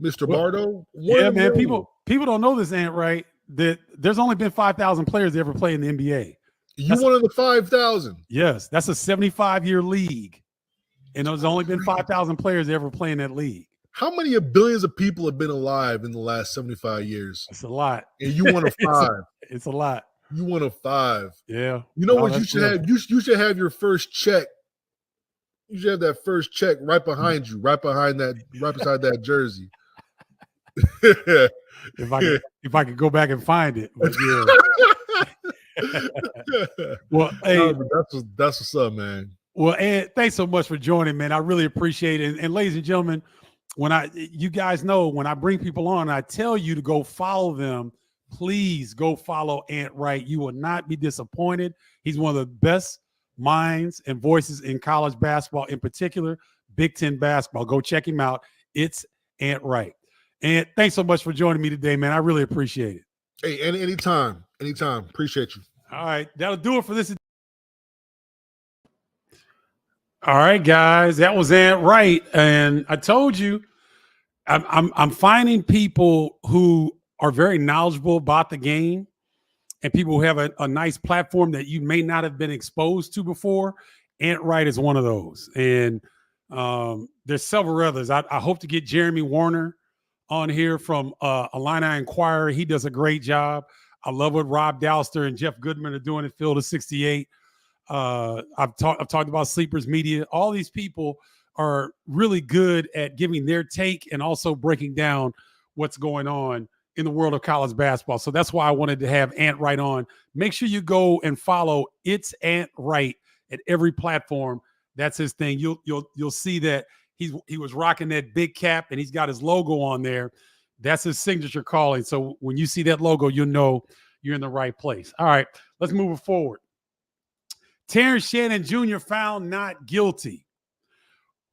Mr. Bardo. Yeah, man. People don't know this, Ant Wright, that there's only been 5,000 players that ever play in the NBA. You one of the 5,000. Yes, that's a 75-year league. And there's only been 5,000 players that ever play in that league. How many billions of people have been alive in the last 75 years? It's a lot. And you one of 5. It's a lot. You one of 5. Yeah. You know what you should have? You should have your first check. You should have that first check right behind you, right beside that jersey. If I could go back and find it. But yeah. Well, hey, that's what's up, man. Well, Ed, thanks so much for joining, man. I really appreciate it. And ladies and gentlemen, you guys know when I bring people on, I tell you to go follow them. Please go follow Ant Wright. You will not be disappointed. He's one of the best minds and voices in college basketball, in particular, Big Ten basketball. Go check him out. It's Ant Wright. And thanks so much for joining me today, man. I really appreciate it. Hey, anytime. Appreciate you. All right, that'll do it for this. All right, guys, that was Ant Wright, and I told you, I'm finding people who are very knowledgeable about the game, and people who have a nice platform that you may not have been exposed to before. Ant Wright is one of those, and there's several others. I hope to get Jeremy Warner on here from Illini Inquirer. He does a great job. I love what Rob Dowster and Jeff Goodman are doing at Field of 68. I've talked about Sleepers Media. All these people are really good at giving their take and also breaking down what's going on in the world of college basketball. So that's why I wanted to have Ant Wright on. Make sure you go and follow It's Ant Wright at every platform. That's his thing. You'll see that he was rocking that big cap and he's got his logo on there. That's his signature calling. So when you see that logo, you'll know you're in the right place. All right, let's move it forward. Terrence Shannon Jr. found not guilty.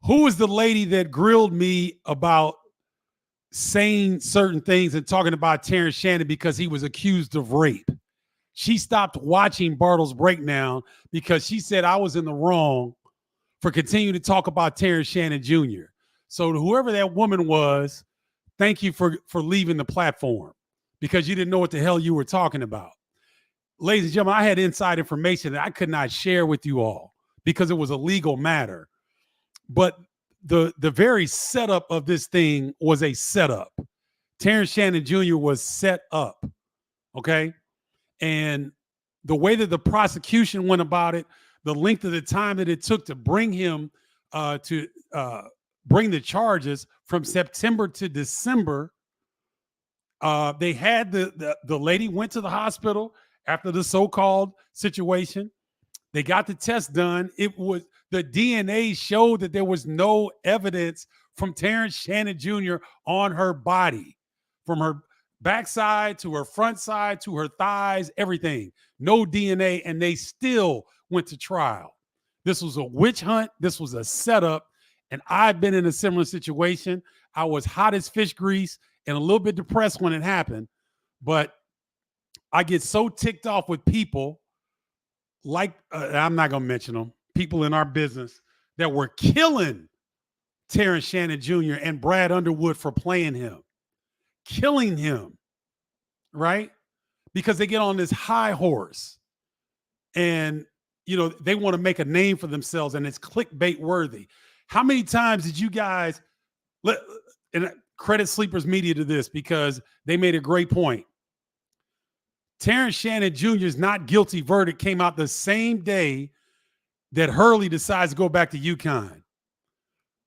Who was the lady that grilled me about saying certain things and talking about Terrence Shannon because he was accused of rape? She stopped watching Bardo's breakdown because she said I was in the wrong for continuing to talk about Terrence Shannon Jr. So whoever that woman was, thank you for leaving the platform because you didn't know what the hell you were talking about. Ladies and gentlemen, I had inside information that I could not share with you all because it was a legal matter. But the very setup of this thing was a setup. Terrence Shannon Jr. was set up, okay? And the way that the prosecution went about it, the length of the time that it took to bring him to bring the charges from September to December, they had the lady went to the hospital after the so-called situation. They got the test done. It was the DNA showed that there was no evidence from Terrence Shannon Jr. on her body, from her backside to her front side to her thighs, everything. No DNA, and they still went to trial. This was a witch hunt. This was a setup, and I've been in a similar situation. I was hot as fish grease and a little bit depressed when it happened, but I get so ticked off with people like, I'm not going to mention them, people in our business that were killing Terrence Shannon Jr. and Brad Underwood for playing him, killing him, right? Because they get on this high horse and, you know, they want to make a name for themselves and it's clickbait worthy. How many times did you guys, and credit Sleepers Media to this because they made a great point. Terrence Shannon Jr.'s not guilty verdict came out the same day that Hurley decides to go back to UConn.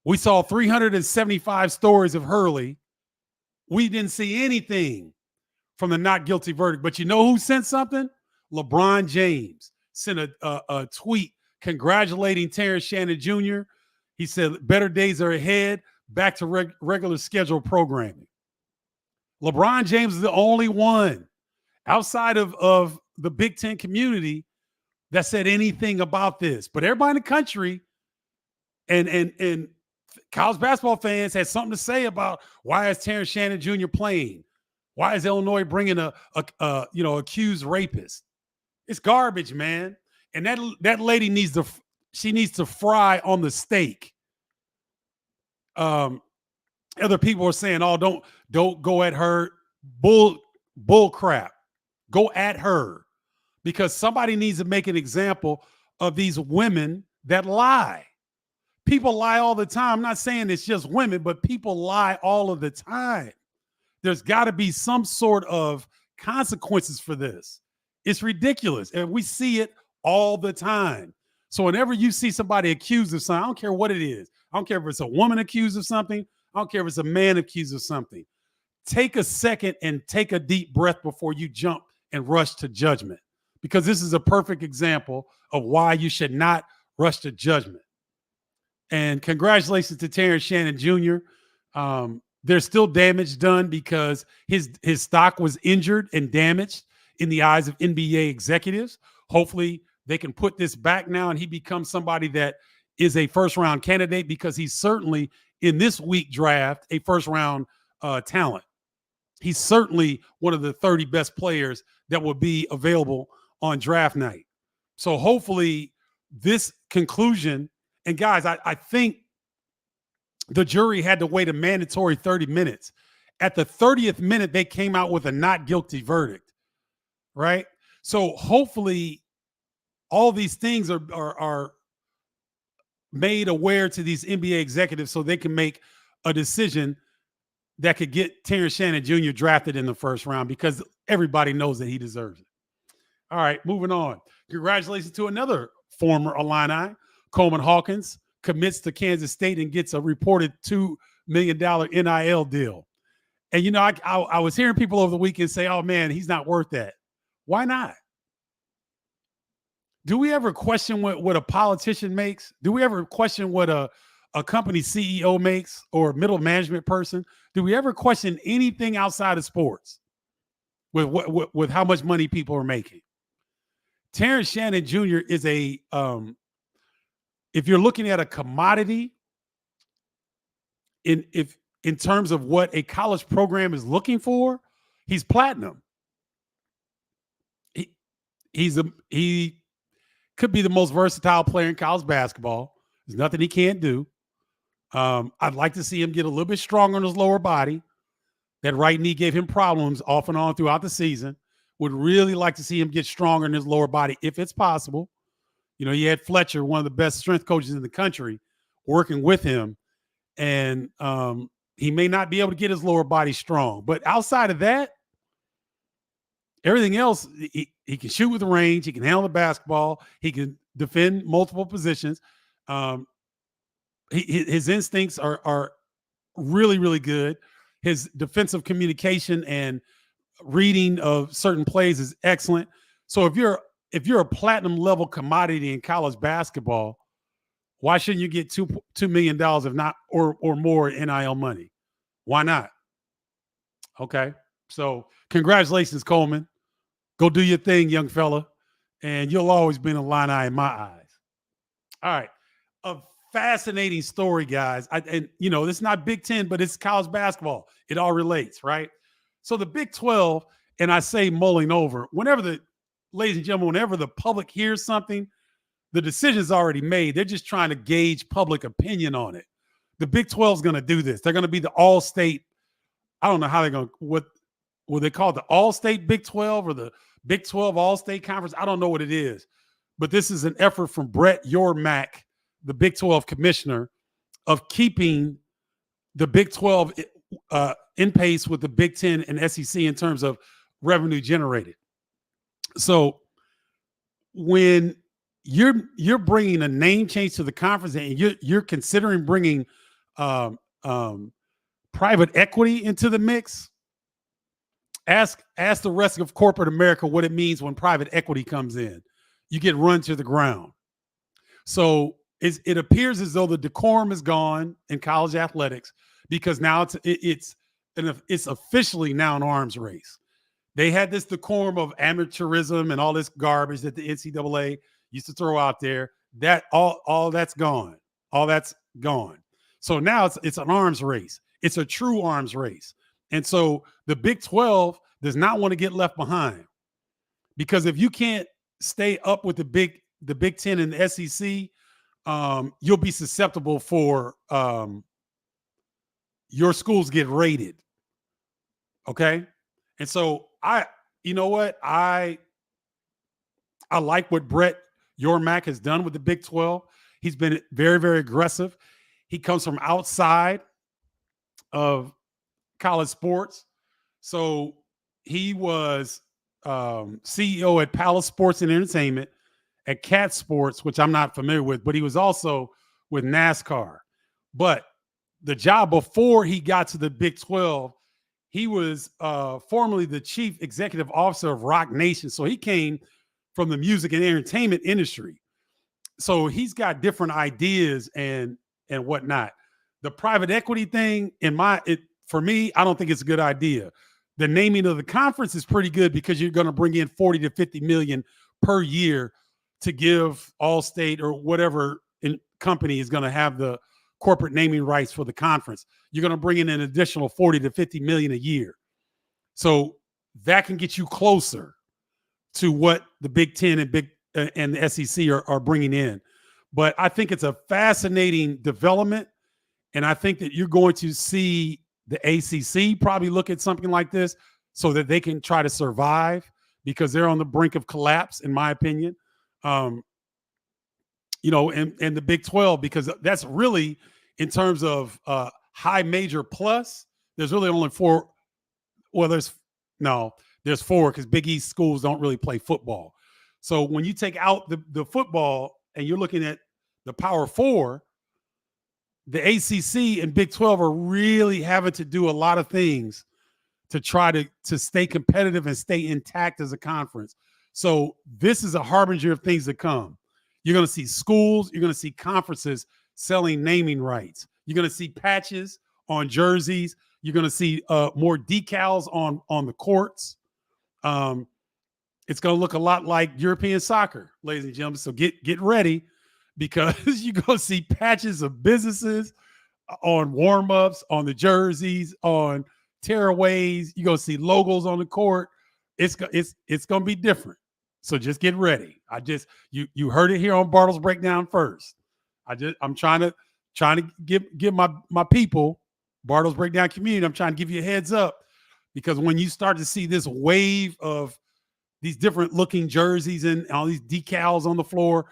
We saw 375 stories of Hurley. We didn't see anything from the not guilty verdict. But you know who sent something? LeBron James sent a tweet congratulating Terrence Shannon Jr. He said, better days are ahead. back to regular scheduled programming. LeBron James is the only one outside of the Big Ten community that said anything about this. But everybody in the country and college basketball fans had something to say about why is Terrence Shannon Jr. playing? Why is Illinois bringing a accused rapist? It's garbage, man. And that lady needs to fry on the stake. Other people are saying, "Oh, don't go at her." Bull crap. Go at her, because somebody needs to make an example of these women that lie. People lie all the time. I'm not saying it's just women, but people lie all of the time. There's got to be some sort of consequences for this. It's ridiculous. And we see it all the time. So whenever you see somebody accused of something, I don't care what it is. I don't care if it's a woman accused of something. I don't care if it's a man accused of something. Take a second and take a deep breath before you jump and rush to judgment, because this is a perfect example of why you should not rush to judgment. And congratulations to Terrence Shannon Jr. There's still damage done because his stock was injured and damaged in the eyes of NBA executives. Hopefully they can put this back now and he becomes somebody that is a first-round candidate, because he's certainly in this week draft a first-round talent. He's certainly one of the 30 best players that will be available on draft night. So hopefully this conclusion, and guys, I think the jury had to wait a mandatory 30 minutes. At the 30th minute, they came out with a not guilty verdict, right? So hopefully all these things are made aware to these NBA executives so they can make a decision that could get Terrence Shannon Jr. drafted in the first round, because everybody knows that he deserves it. All right, moving on. Congratulations to another former Illini. Coleman Hawkins commits to Kansas State and gets a reported $2 million NIL deal. And, you know, I was hearing people over the weekend say, oh, man, he's not worth that. Why not? Do we ever question what a politician makes? Do we ever question what a company CEO makes, or a middle management person? Do we ever question anything outside of sports with how much money people are making? Terrence Shannon Jr. is if you're looking at a commodity in terms of what a college program is looking for, he's platinum. He could be the most versatile player in college basketball. There's nothing he can't do. I'd like to see him get a little bit stronger in his lower body. That right knee gave him problems off and on throughout the season. Would really like to see him get stronger in his lower body if it's possible. You know, he had Fletcher, one of the best strength coaches in the country, working with him. And he may not be able to get his lower body strong. But outside of that, everything else, he can shoot with the range. He can handle the basketball. He can defend multiple positions. His instincts are really, really good. His defensive communication and reading of certain plays is excellent. So if you're a platinum level commodity in college basketball, why shouldn't you get $2 million, if not or more, NIL money? Why not? Okay. So congratulations, Coleman. Go do your thing, young fella. And you'll always be an Illini in my eyes. All right. A fascinating story, guys. And you know, it's not Big Ten, but it's college basketball. It all relates, right? So the Big 12, and I say mulling over, ladies and gentlemen, whenever the public hears something, the decision's already made. They're just trying to gauge public opinion on it. The Big 12 is going to do this. They're going to be the all-state. I don't know how they're going to, what they call it, the all-state Big 12 or the Big 12 all-state conference. I don't know what it is. But this is an effort from Brett Yormack, the Big 12 commissioner, of keeping the Big 12 in pace with the Big 10 and SEC in terms of revenue generated. So when you're bringing a name change to the conference and you're considering bringing private equity into the mix, ask the rest of corporate America what it means when private equity comes in. You get run to the ground. So it appears as though the decorum is gone in college athletics because now it's officially now an arms race. They had this decorum of amateurism and all this garbage that the NCAA used to throw out there. That all that's gone. All that's gone. So now it's an arms race. It's a true arms race. And so the Big 12 does not want to get left behind, because if you can't stay up with the Big 10 and the SEC, you'll be susceptible for your schools get rated. Okay. And so you know what? I like what Brett Yormark has done with the Big 12. He's been very, very aggressive. He comes from outside of college sports. So he was CEO at Palace Sports and Entertainment, at Cat Sports, which I'm not familiar with, but he was also with NASCAR. But the job before he got to the Big 12, he was formerly the chief executive officer of Rock Nation. So he came from the music and entertainment industry. So he's got different ideas and whatnot. The private equity thing, for me, I don't think it's a good idea. The naming of the conference is pretty good because you're going to bring in 40 to 50 million per year to give Allstate or whatever company is going to have the corporate naming rights for the conference. You're going to bring in an additional 40 to 50 million a year. So that can get you closer to what the Big 10 and the SEC are bringing in. But I think it's a fascinating development. And I think that you're going to see the ACC probably look at something like this so that they can try to survive, because they're on the brink of collapse, in my opinion. And the Big 12, because that's really, in terms of high major plus, there's really only four. Well, there's four, because Big East schools don't really play football. So when you take out the football and you're looking at the Power Four, the ACC and Big 12 are really having to do a lot of things to try to stay competitive and stay intact as a conference. So this is a harbinger of things to come. You're going to see schools, you're going to see conferences selling naming rights. You're going to see patches on jerseys. You're going to see more decals on the courts. It's going to look a lot like European soccer, ladies and gentlemen. So get ready, because you're going to see patches of businesses on warm-ups, on the jerseys, on tearaways. You're going to see logos on the court. It's going to be different. So just get ready. You heard it here on Bardo's Breakdown first. I'm trying to give my people, Bardo's Breakdown community, I'm trying to give you a heads up, because when you start to see this wave of these different looking jerseys and all these decals on the floor,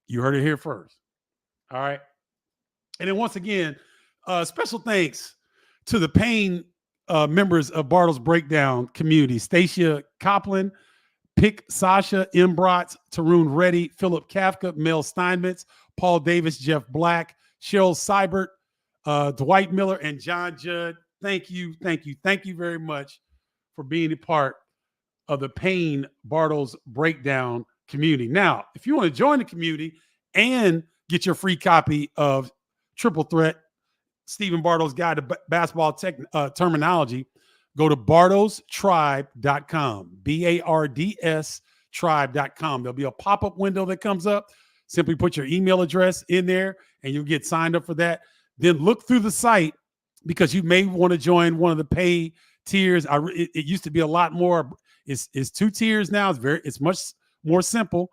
you heard it here first. All right. And then once again, special thanks to the paying members of Bardo's Breakdown community: Stacia Copland, Pick Sasha, Embrot, Tarun Reddy, Philip Kafka, Mel Steinmetz, Paul Davis, Jeff Black, Cheryl Seibert, Dwight Miller, and John Judd. Thank you very much for being a part of the paying Bardo's Breakdown community. Now, if you want to join the community and get your free copy of Triple Threat, Stephen Bardo's Guide to Basketball Terminology, go to bardostribe.com, BARDS tribe.com. There'll be a pop-up window that comes up. Simply put your email address in there and you'll get signed up for that. Then look through the site, because you may want to join one of the pay tiers. It used to be a lot more. It's 2 tiers now. It's much more simple,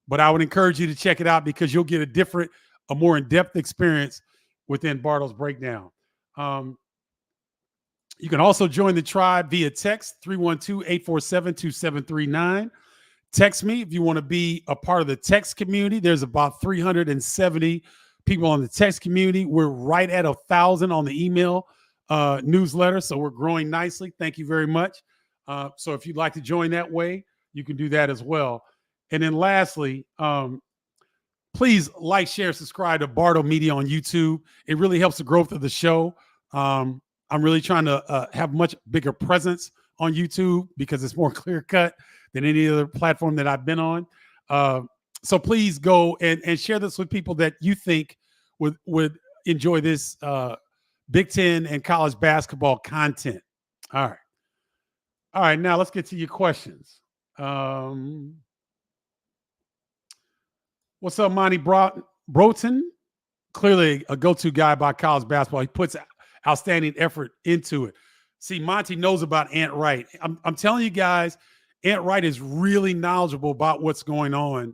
but I would encourage you to check it out, because you'll get a more in-depth experience within Bardo's Breakdown. You can also join the tribe via text, 312-847-2739. Text me if you want to be a part of the text community. There's about 370 people on the text community. We're right at 1,000 on the email newsletter, so we're growing nicely. Thank you very much. So if you'd like to join that way, you can do that as well. And then lastly, please like, share, subscribe to Bardo Media on YouTube. It really helps the growth of the show. I'm really trying to have much bigger presence on YouTube, because it's more clear cut than any other platform that I've been on. So please go and share this with people that you think would enjoy this Big Ten and college basketball content. All right. All right, now let's get to your questions. What's up, Monty Broughton? Clearly a go-to guy about college basketball. He puts outstanding effort into it. See, Monty knows about Ant Wright. I'm telling you guys, Ant Wright is really knowledgeable about what's going on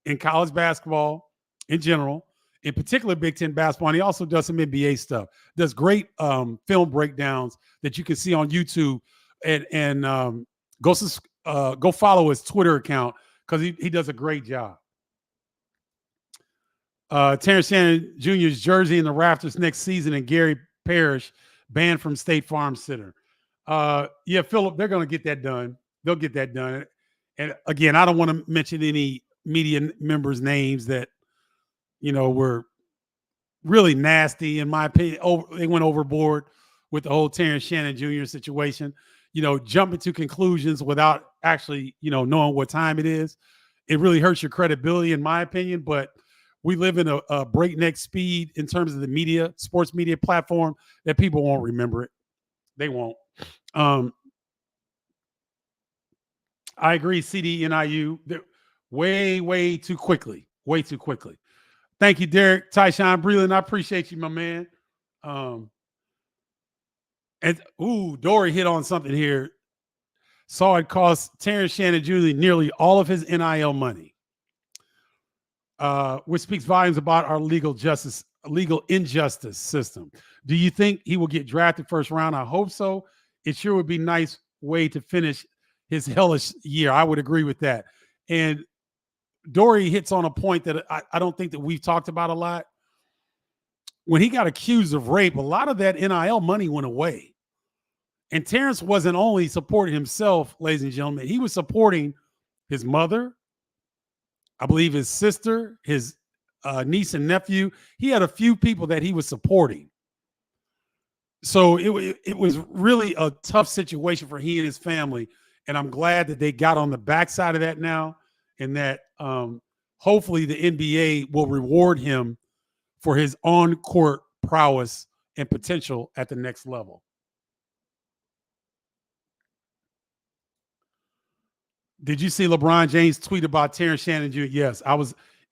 in college basketball in general, in particular Big Ten basketball. And he also does some NBA stuff. Does great film breakdowns that you can see on YouTube. And go follow his Twitter account because he does a great job. Terrence Shannon Jr.'s jersey in the rafters next season, and Gary Parrish banned from State Farm Center. Yeah, Philip, they're going to get that done. They'll get that done. And again, I don't want to mention any media members' names that, were really nasty, in my opinion. They went overboard with the whole Terrence Shannon Jr. situation. Jumping to conclusions without actually, knowing what time it is. It really hurts your credibility, in my opinion, but we live in a breakneck speed in terms of the media, sports media platform, that people won't remember it. They won't. I agree, CD and IU, way too quickly. Way too quickly. Thank you, Derek. Tyshawn Breland, I appreciate you, my man. Dory hit on something here. Saw it cost Terrence Shannon Jr. nearly all of his NIL money. Which speaks volumes about our legal injustice system. Do you think he will get drafted first round? I hope so. It sure would be a nice way to finish his hellish year. I would agree with that. And Dory hits on a point that I don't think that we've talked about a lot. When he got accused of rape, a lot of that NIL money went away. And Terrence wasn't only supporting himself, ladies and gentlemen, he was supporting his mother, I believe his sister, his niece and nephew. He had a few people that he was supporting. So it was really a tough situation for he and his family. And I'm glad that they got on the backside of that now, and that hopefully the NBA will reward him for his on-court prowess and potential at the next level. Did you see LeBron James tweet about Terrence Shannon Jr.? Yes,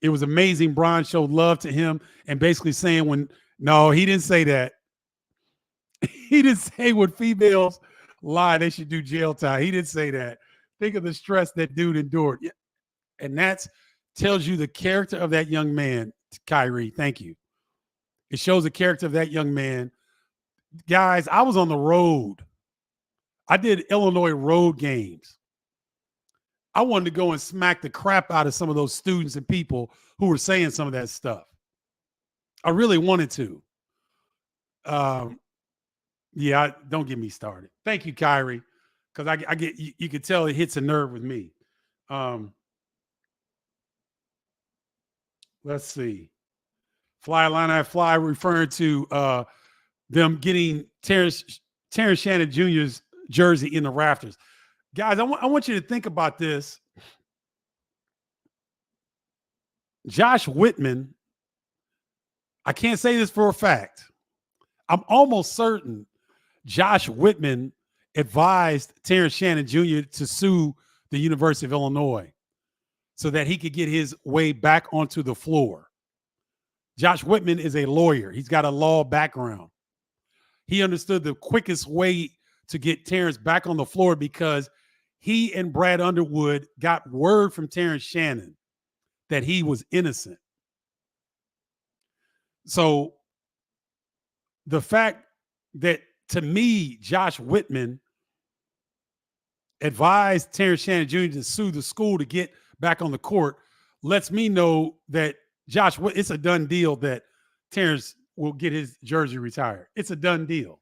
it was amazing. Bron showed love to him and basically saying no, he didn't say that. He didn't say when females lie, they should do jail time. He didn't say that. Think of the stress that dude endured. And that tells you the character of that young man, Kyrie. Thank you. It shows the character of that young man. Guys, I was on the road. I did Illinois road games. I wanted to go and smack the crap out of some of those students and people who were saying some of that stuff. I really wanted to. Don't get me started. Thank you, Kyrie, because I get you can tell it hits a nerve with me. Let's see. Fly Illini Fly referring to them getting Terrence Shannon Jr.'s jersey in the rafters. Guys, I want you to think about this. Josh Whitman, I can't say this for a fact. I'm almost certain Josh Whitman advised Terrence Shannon Jr. to sue the University of Illinois so that he could get his way back onto the floor. Josh Whitman is a lawyer. He's got a law background. He understood the quickest way to get Terrence back on the floor because he and Brad Underwood got word from Terrence Shannon that he was innocent. So the fact that, to me, Josh Whitman advised Terrence Shannon Jr. to sue the school to get back on the court lets me know that it's a done deal that Terrence will get his jersey retired. It's a done deal.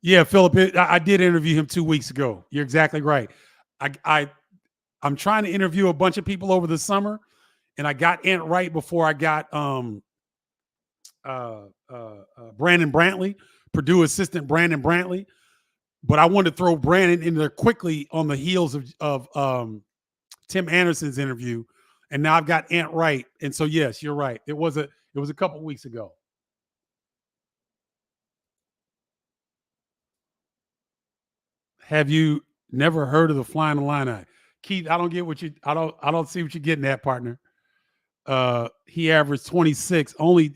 Yeah, Philip, I did interview him 2 weeks ago. You're exactly right. I'm trying to interview a bunch of people over the summer, and I got Ant Wright before I got Brandon Brantley, Purdue assistant Brandon Brantley. But I wanted to throw Brandon in there quickly on the heels of Tim Anderson's interview, and now I've got Ant Wright. And so, yes, you're right. It was a couple weeks ago. Have you never heard of the Flying Illini? Keith, I don't see what you're getting at, partner. He averaged 26, only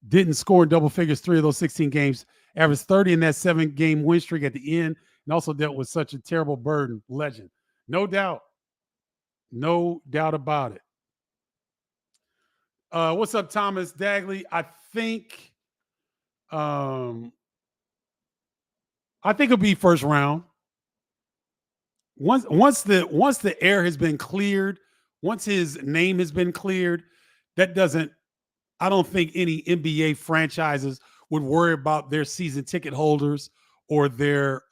didn't score in double figures 3 of those 16 games, averaged 30 in that 7-game win streak at the end, and also dealt with such a terrible burden. Legend. No doubt. No doubt about it. What's up, Thomas Dagley? I think it'll be first round. Once the air has been cleared, once his name has been cleared, I don't think any NBA franchises would worry about their season ticket holders or their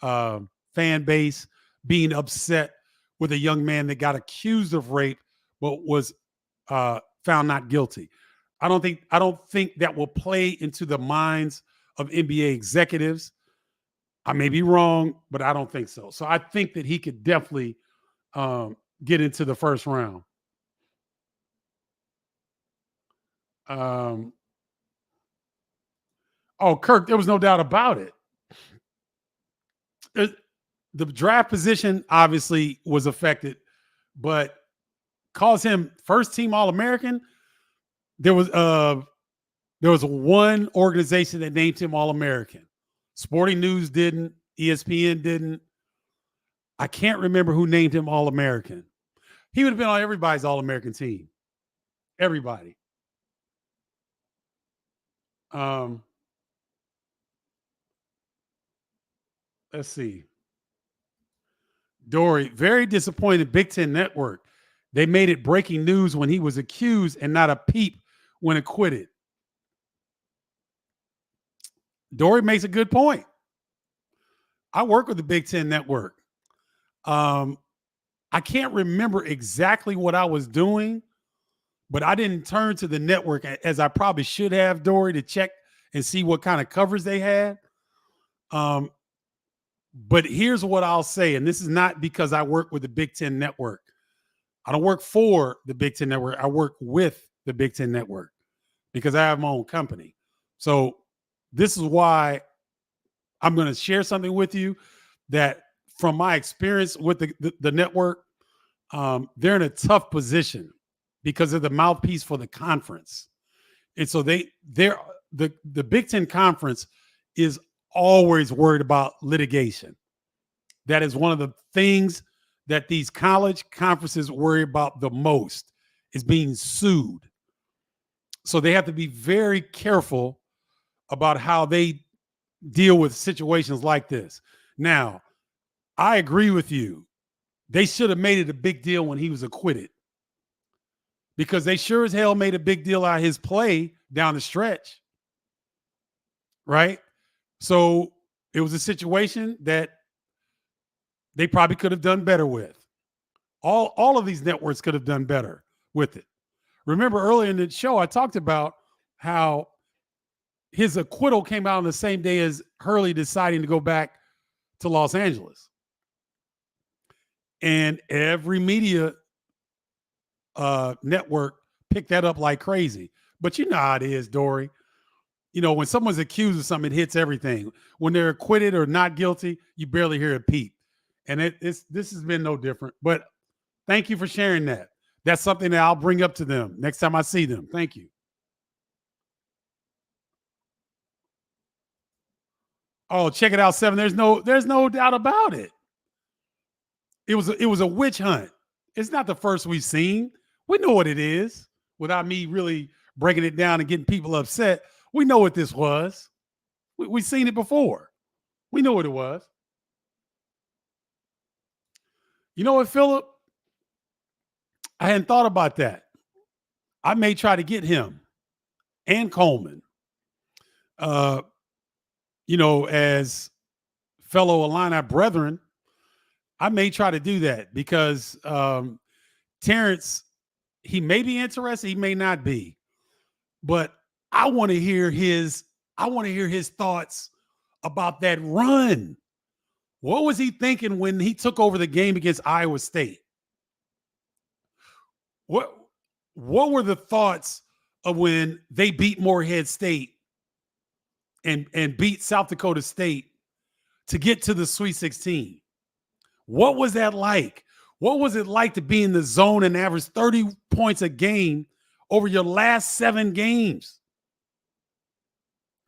fan base being upset with a young man that got accused of rape but was found not guilty. I don't think that will play into the minds of NBA executives. I may be wrong, but I don't think so. So I think that he could definitely get into the first round. Kirk, there was no doubt about it. The draft position obviously was affected, but calls him first team All-American. There was one organization that named him All-American. Sporting News didn't. ESPN didn't. I can't remember who named him All-American. He would have been on everybody's All-American team. Everybody. Let's see. Dory, very disappointed Big Ten Network. They made it breaking news when he was accused and not a peep when acquitted. Dory makes a good point. I work with the Big Ten Network. I can't remember exactly what I was doing, but I didn't turn to the network as I probably should have, Dory, to check and see what kind of covers they had. But here's what I'll say, and this is not because I work with the Big Ten Network. I don't work for the Big Ten Network. I work with the Big Ten Network because I have my own company. So this is why I'm going to share something with you that from my experience with the network, they're in a tough position because they're the mouthpiece for the conference. And so the Big Ten Conference is always worried about litigation. That is one of the things that these college conferences worry about the most, is being sued. So they have to be very careful about how they deal with situations like this. Now, I agree with you. They should have made it a big deal when he was acquitted, because they sure as hell made a big deal out of his play down the stretch, right? So it was a situation that they probably could have done better with. All of these networks could have done better with it. Remember earlier in the show, I talked about how his acquittal came out on the same day as Hurley deciding to go back to Los Angeles. And every media network picked that up like crazy. But you know how it is, Dory. You know, when someone's accused of something, it hits everything. When they're acquitted or not guilty, you barely hear a peep. And this has been no different. But thank you for sharing that. That's something that I'll bring up to them next time I see them. Thank you. Oh, check it out, 7. There's no doubt about it. It was a witch hunt. It's not the first we've seen. We know what it is without me really breaking it down and getting people upset. We know what this was. We've seen it before. We know what it was. You know what, Philip? I hadn't thought about that. I may try to get him and Coleman, as fellow Illini brethren. I may try to do that because Terrence, he may be interested, he may not be, but I want to hear his thoughts about that run What was he thinking when he took over the game against Iowa State? What were the thoughts of when they beat Morehead State and beat South Dakota State to get to the Sweet 16? What was that like? What was it like to be in the zone and average 30 points a game over your last 7 games?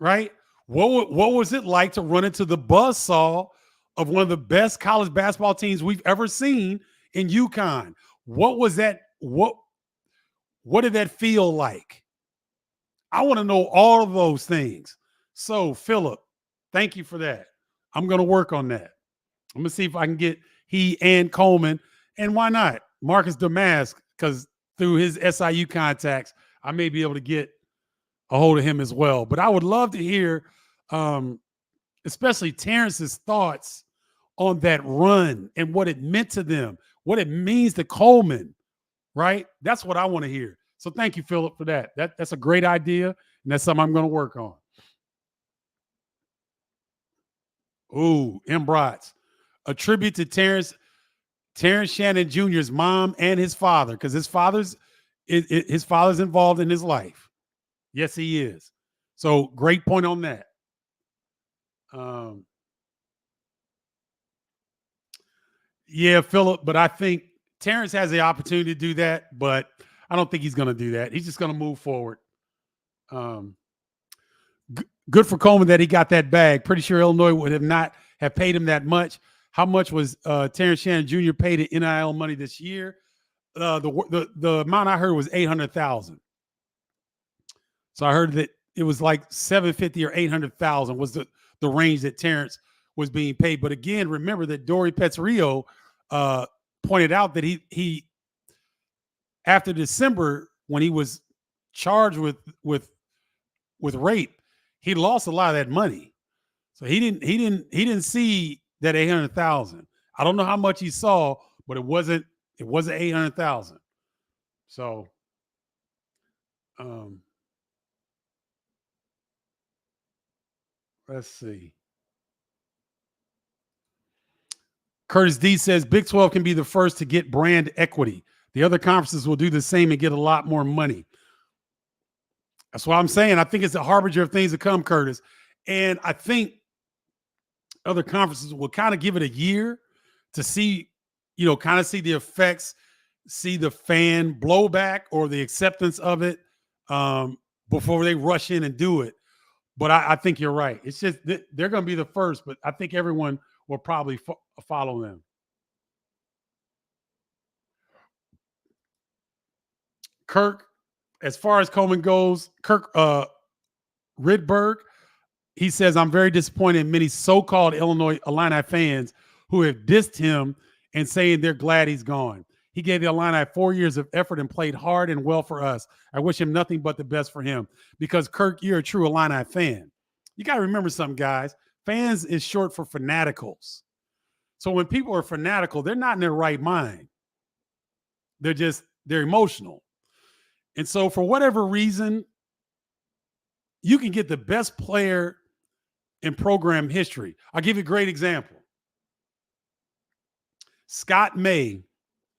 Right? What was it like to run into the buzzsaw of one of the best college basketball teams we've ever seen in UConn? What was that? What did that feel like? I want to know all of those things. So, Philip, thank you for that. I'm going to work on that. I'm going to see if I can get he and Coleman, and why not Marcus Damask, because through his SIU contacts, I may be able to get a hold of him as well. But I would love to hear, especially Terrence's thoughts on that run and what it meant to them, what it means to Coleman, right? That's what I want to hear. So thank you, Philip, for that. That's a great idea, and that's something I'm going to work on. Ooh, M. Brotz. A tribute to Terrence Shannon Jr.'s mom and his father, because his father's involved in his life. Yes, he is. So great point on that. Yeah, Philip, but I think Terrence has the opportunity to do that, but I don't think he's going to do that. He's just going to move forward. Good for Coleman that he got that bag. Pretty sure Illinois would have not have paid him that much. How much was Terrence Shannon Jr. paid in NIL money this year? The amount I heard was $800,000. So I heard that it was like $750,000 or $800,000 was the range that Terrence was being paid. But again, remember that Dory Petzerio pointed out that he after December, when he was charged with rape, he lost a lot of that money. So he didn't see that 800,000. I don't know how much he saw, but it wasn't 800,000. So let's see. Curtis D says Big 12 can be the first to get brand equity. The other conferences will do the same and get a lot more money. That's what I'm saying. I think it's a harbinger of things to come, Curtis. And I think other conferences will kind of give it a year to see, kind of see the effects, see the fan blowback or the acceptance of it before they rush in and do it. But I think you're right. It's just they're going to be the first, but I think everyone will probably follow them. Kirk, as far as Coleman goes, Kirk Rydberg, he says, I'm very disappointed in many so-called Illinois Illini fans who have dissed him and saying they're glad he's gone. He gave the Illini 4 years of effort and played hard and well for us. I wish him nothing but the best for him. Because, Kirk, you're a true Illini fan. You got to remember something, guys. Fans is short for fanaticals. So when people are fanatical, they're not in their right mind. They're emotional. And so for whatever reason, you can get the best player in program history. I'll give you a great example. Scott May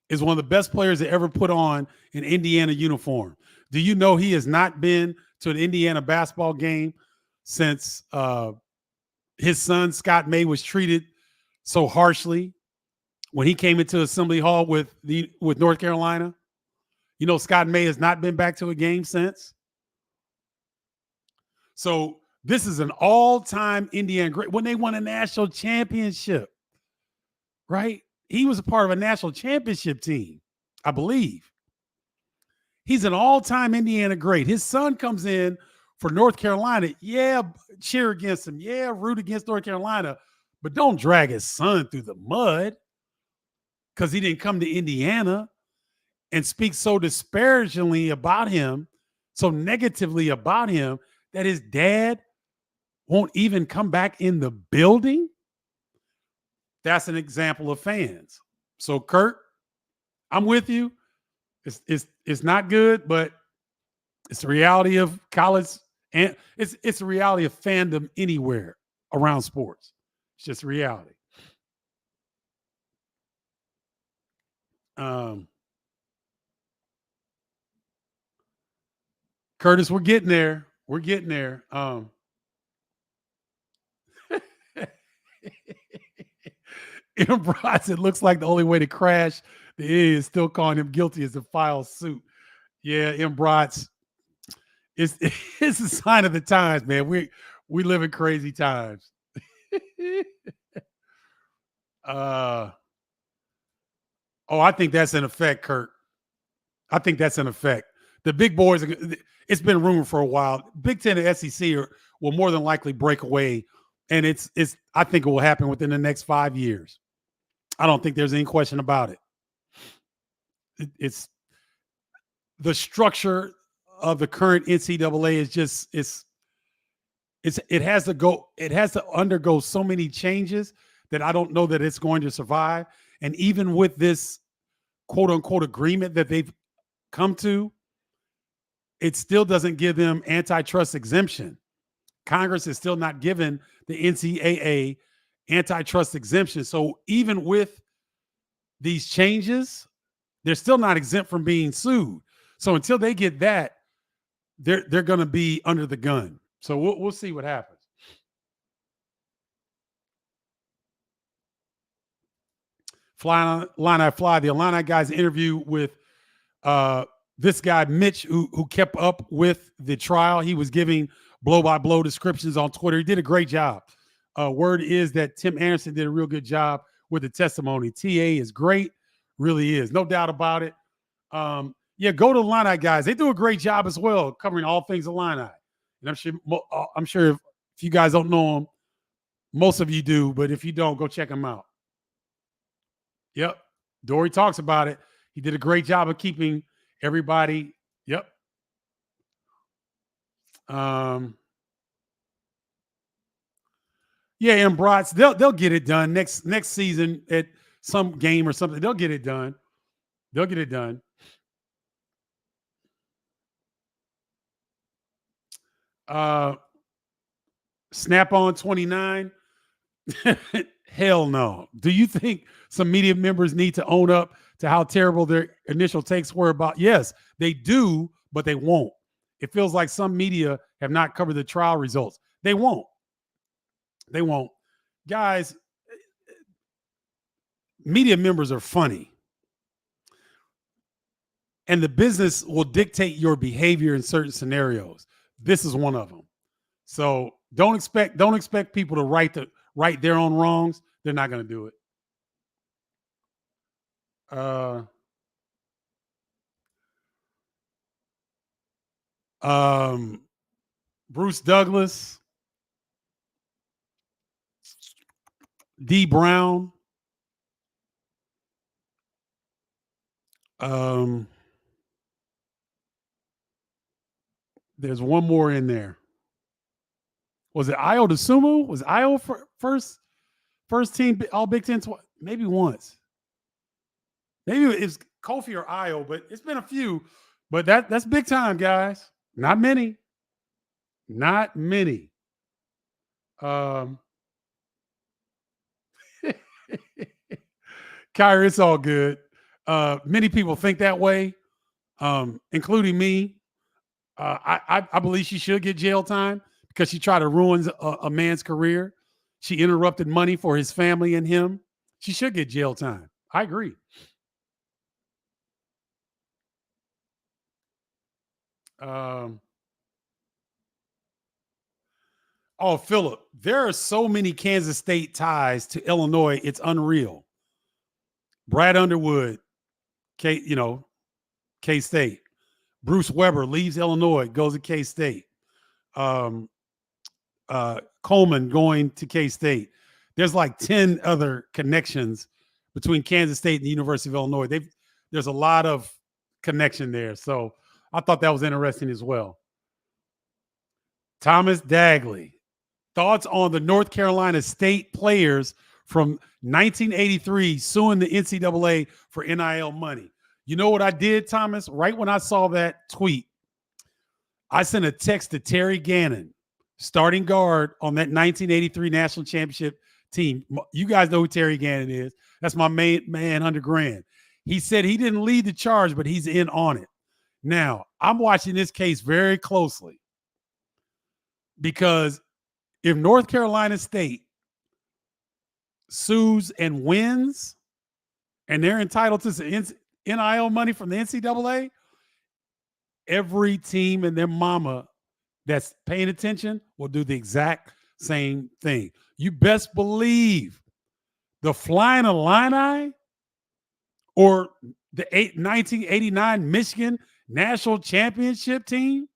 is one of the best players that ever put on an Indiana uniform. Do you know he has not been to an Indiana basketball game since his son, Scott May, was treated so harshly when he came into Assembly Hall with North Carolina? You know, Scott May has not been back to a game since. So this is an all-time Indiana great. When they won a national championship, right? He was a part of a national championship team, I believe. He's an all-time Indiana great. His son comes in for North Carolina. Yeah, cheer against him. Yeah, root against North Carolina. But don't drag his son through the mud because he didn't come to Indiana and speak so disparagingly about him, so negatively about him, that his dad won't even come back in the building. That's an example of fans. So, Kurt, I'm with you. It's not good, but it's the reality of college, and it's the reality of fandom anywhere around sports. It's just reality. Curtis, we're getting there. We're getting there. M. Bronson looks like the only way to crash the A is still calling him guilty is to file suit. Yeah, M. Bronson. It's it's a sign of the times, man. We live in crazy times. I think that's in effect, Kurt. I think that's in effect. The big boys, it's been rumored for a while. Big Ten and SEC will more than likely break away, and it's. I think it will happen within the next 5 years. I don't think there's any question about it. It's the structure of the current NCAA is just it has to undergo so many changes that I don't know that it's going to survive. And even with this quote unquote agreement that they've come to, it still doesn't give them antitrust exemption. Congress is still not given the NCAA antitrust exemption. So even with these changes, they're still not exempt from being sued. So until they get that, they're going to be under the gun. So we'll see what happens. Fly Illini Fly, the Illini guys interview with this guy Mitch, who kept up with the trial. He was giving blow-by-blow descriptions on Twitter. He did a great job. Word is that Tim Anderson did a real good job with the testimony. TA is great, really is, no doubt about it. Yeah, go to Illini guys. They do a great job as well, covering all things Illini. And I'm sure if you guys don't know them, most of you do, but if you don't, go check them out. Yep. Dory talks about it. He did a great job of keeping everybody. Yep. Yeah, and Brats, they'll get it done next season at some game or something. They'll get it done. They'll get it done. Snap on 29. Hell no. Do you think some media members need to own up to how terrible their initial takes were about? Yes, they do, but they won't. It feels like some media have not covered the trial results. They won't. They won't. Guys, media members are funny. And the business will dictate your behavior in certain scenarios. This is one of them. So don't expect people to right their own wrongs. They're not going to do it. Bruce Douglas, D. Brown, there's one more in there. Was it Io DeSumo? Was Io first team all Big Ten? Maybe once. Maybe it's Kofi or Io, but it's been a few. But that's big time, guys. Not many. Not many. Kyrie, it's all good. Many people think that way, including me. I believe she should get jail time because she tried to ruin a man's career. She interrupted money for his family and him. She should get jail time. I agree. Philip, there are so many Kansas State ties to Illinois. It's unreal. Brad Underwood, K-State. Bruce Weber leaves Illinois, goes to K-State. Coleman going to K-State. There's like 10 other connections between Kansas State and the University of Illinois. There's a lot of connection there. So I thought that was interesting as well. Thomas Dagley. Thoughts on the North Carolina State players from 1983 suing the NCAA for NIL money? You know what I did, Thomas? Right when I saw that tweet, I sent a text to Terry Gannon, starting guard on that 1983 national championship team. You guys know who Terry Gannon is. That's my main man, $100 grand. He said he didn't lead the charge, but he's in on it. Now, I'm watching this case very closely because if North Carolina State sues and wins, and they're entitled to some NIL money from the NCAA, every team and their mama that's paying attention will do the exact same thing. You best believe the Flying Illini or the 1989 Michigan National Championship team,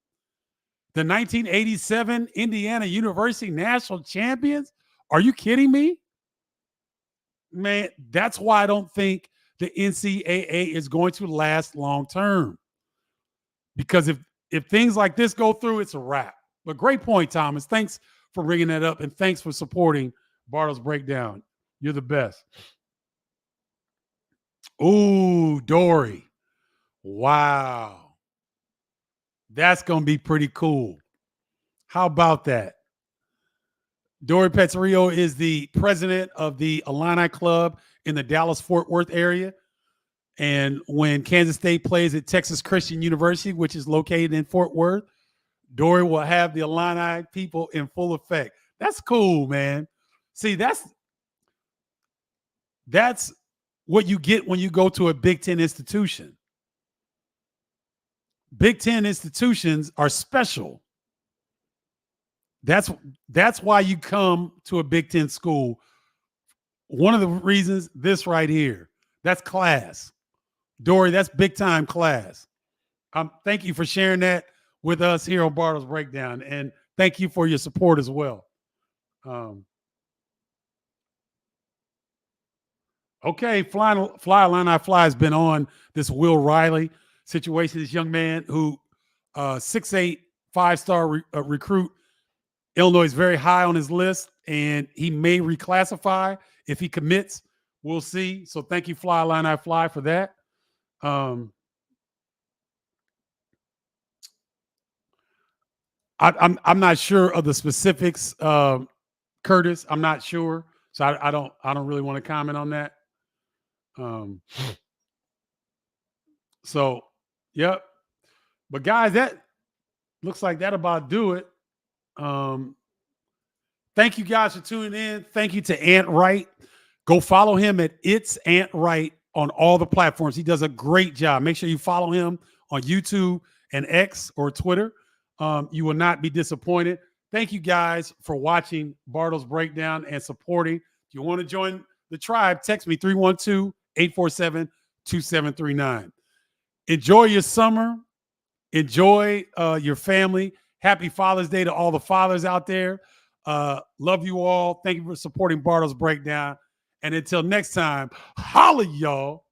the 1987 Indiana University National Champions. Are you kidding me? Man, that's why I don't think the NCAA is going to last long term. Because if things like this go through, it's a wrap. But great point, Thomas. Thanks for bringing that up, and thanks for supporting Bardo's Breakdown. You're the best. Ooh, Dory. Wow. That's going to be pretty cool. How about that? Dory Pezzerio is the president of the Illini Club in the Dallas-Fort Worth area. And when Kansas State plays at Texas Christian University, which is located in Fort Worth, Dory will have the Illini people in full effect. That's cool, man. See, that's what you get when you go to a Big Ten institution. Big Ten institutions are special. That's why you come to a Big Ten school. One of the reasons, this right here, that's class. Dory, that's big time class. Thank you for sharing that with us here on Bardo's Breakdown, and thank you for your support as well. Okay, Fly Illini Fly has been on this Will Riley situation. This young man who 6'8", 5-star recruit. Illinois is very high on his list, and he may reclassify if he commits. We'll see. So thank you, Fly Illini Fly, for that. I'm not sure of the specifics, Curtis. I'm not sure, so I don't really want to comment on that. So, yep. But guys, that looks like that about do it. Thank you guys for tuning in. Thank you to Ant Wright. Go follow him at It's Ant Wright on all the platforms. He does a great job. Make sure you follow him on YouTube and X or Twitter. You will not be disappointed. Thank you guys for watching Bardo's Breakdown and supporting. If you want to join the tribe, text me 312-847-2739. Enjoy your summer. Enjoy your family. Happy Father's Day to all the fathers out there. Love you all. Thank you for supporting Bardo's Breakdown. And until next time, holla, y'all.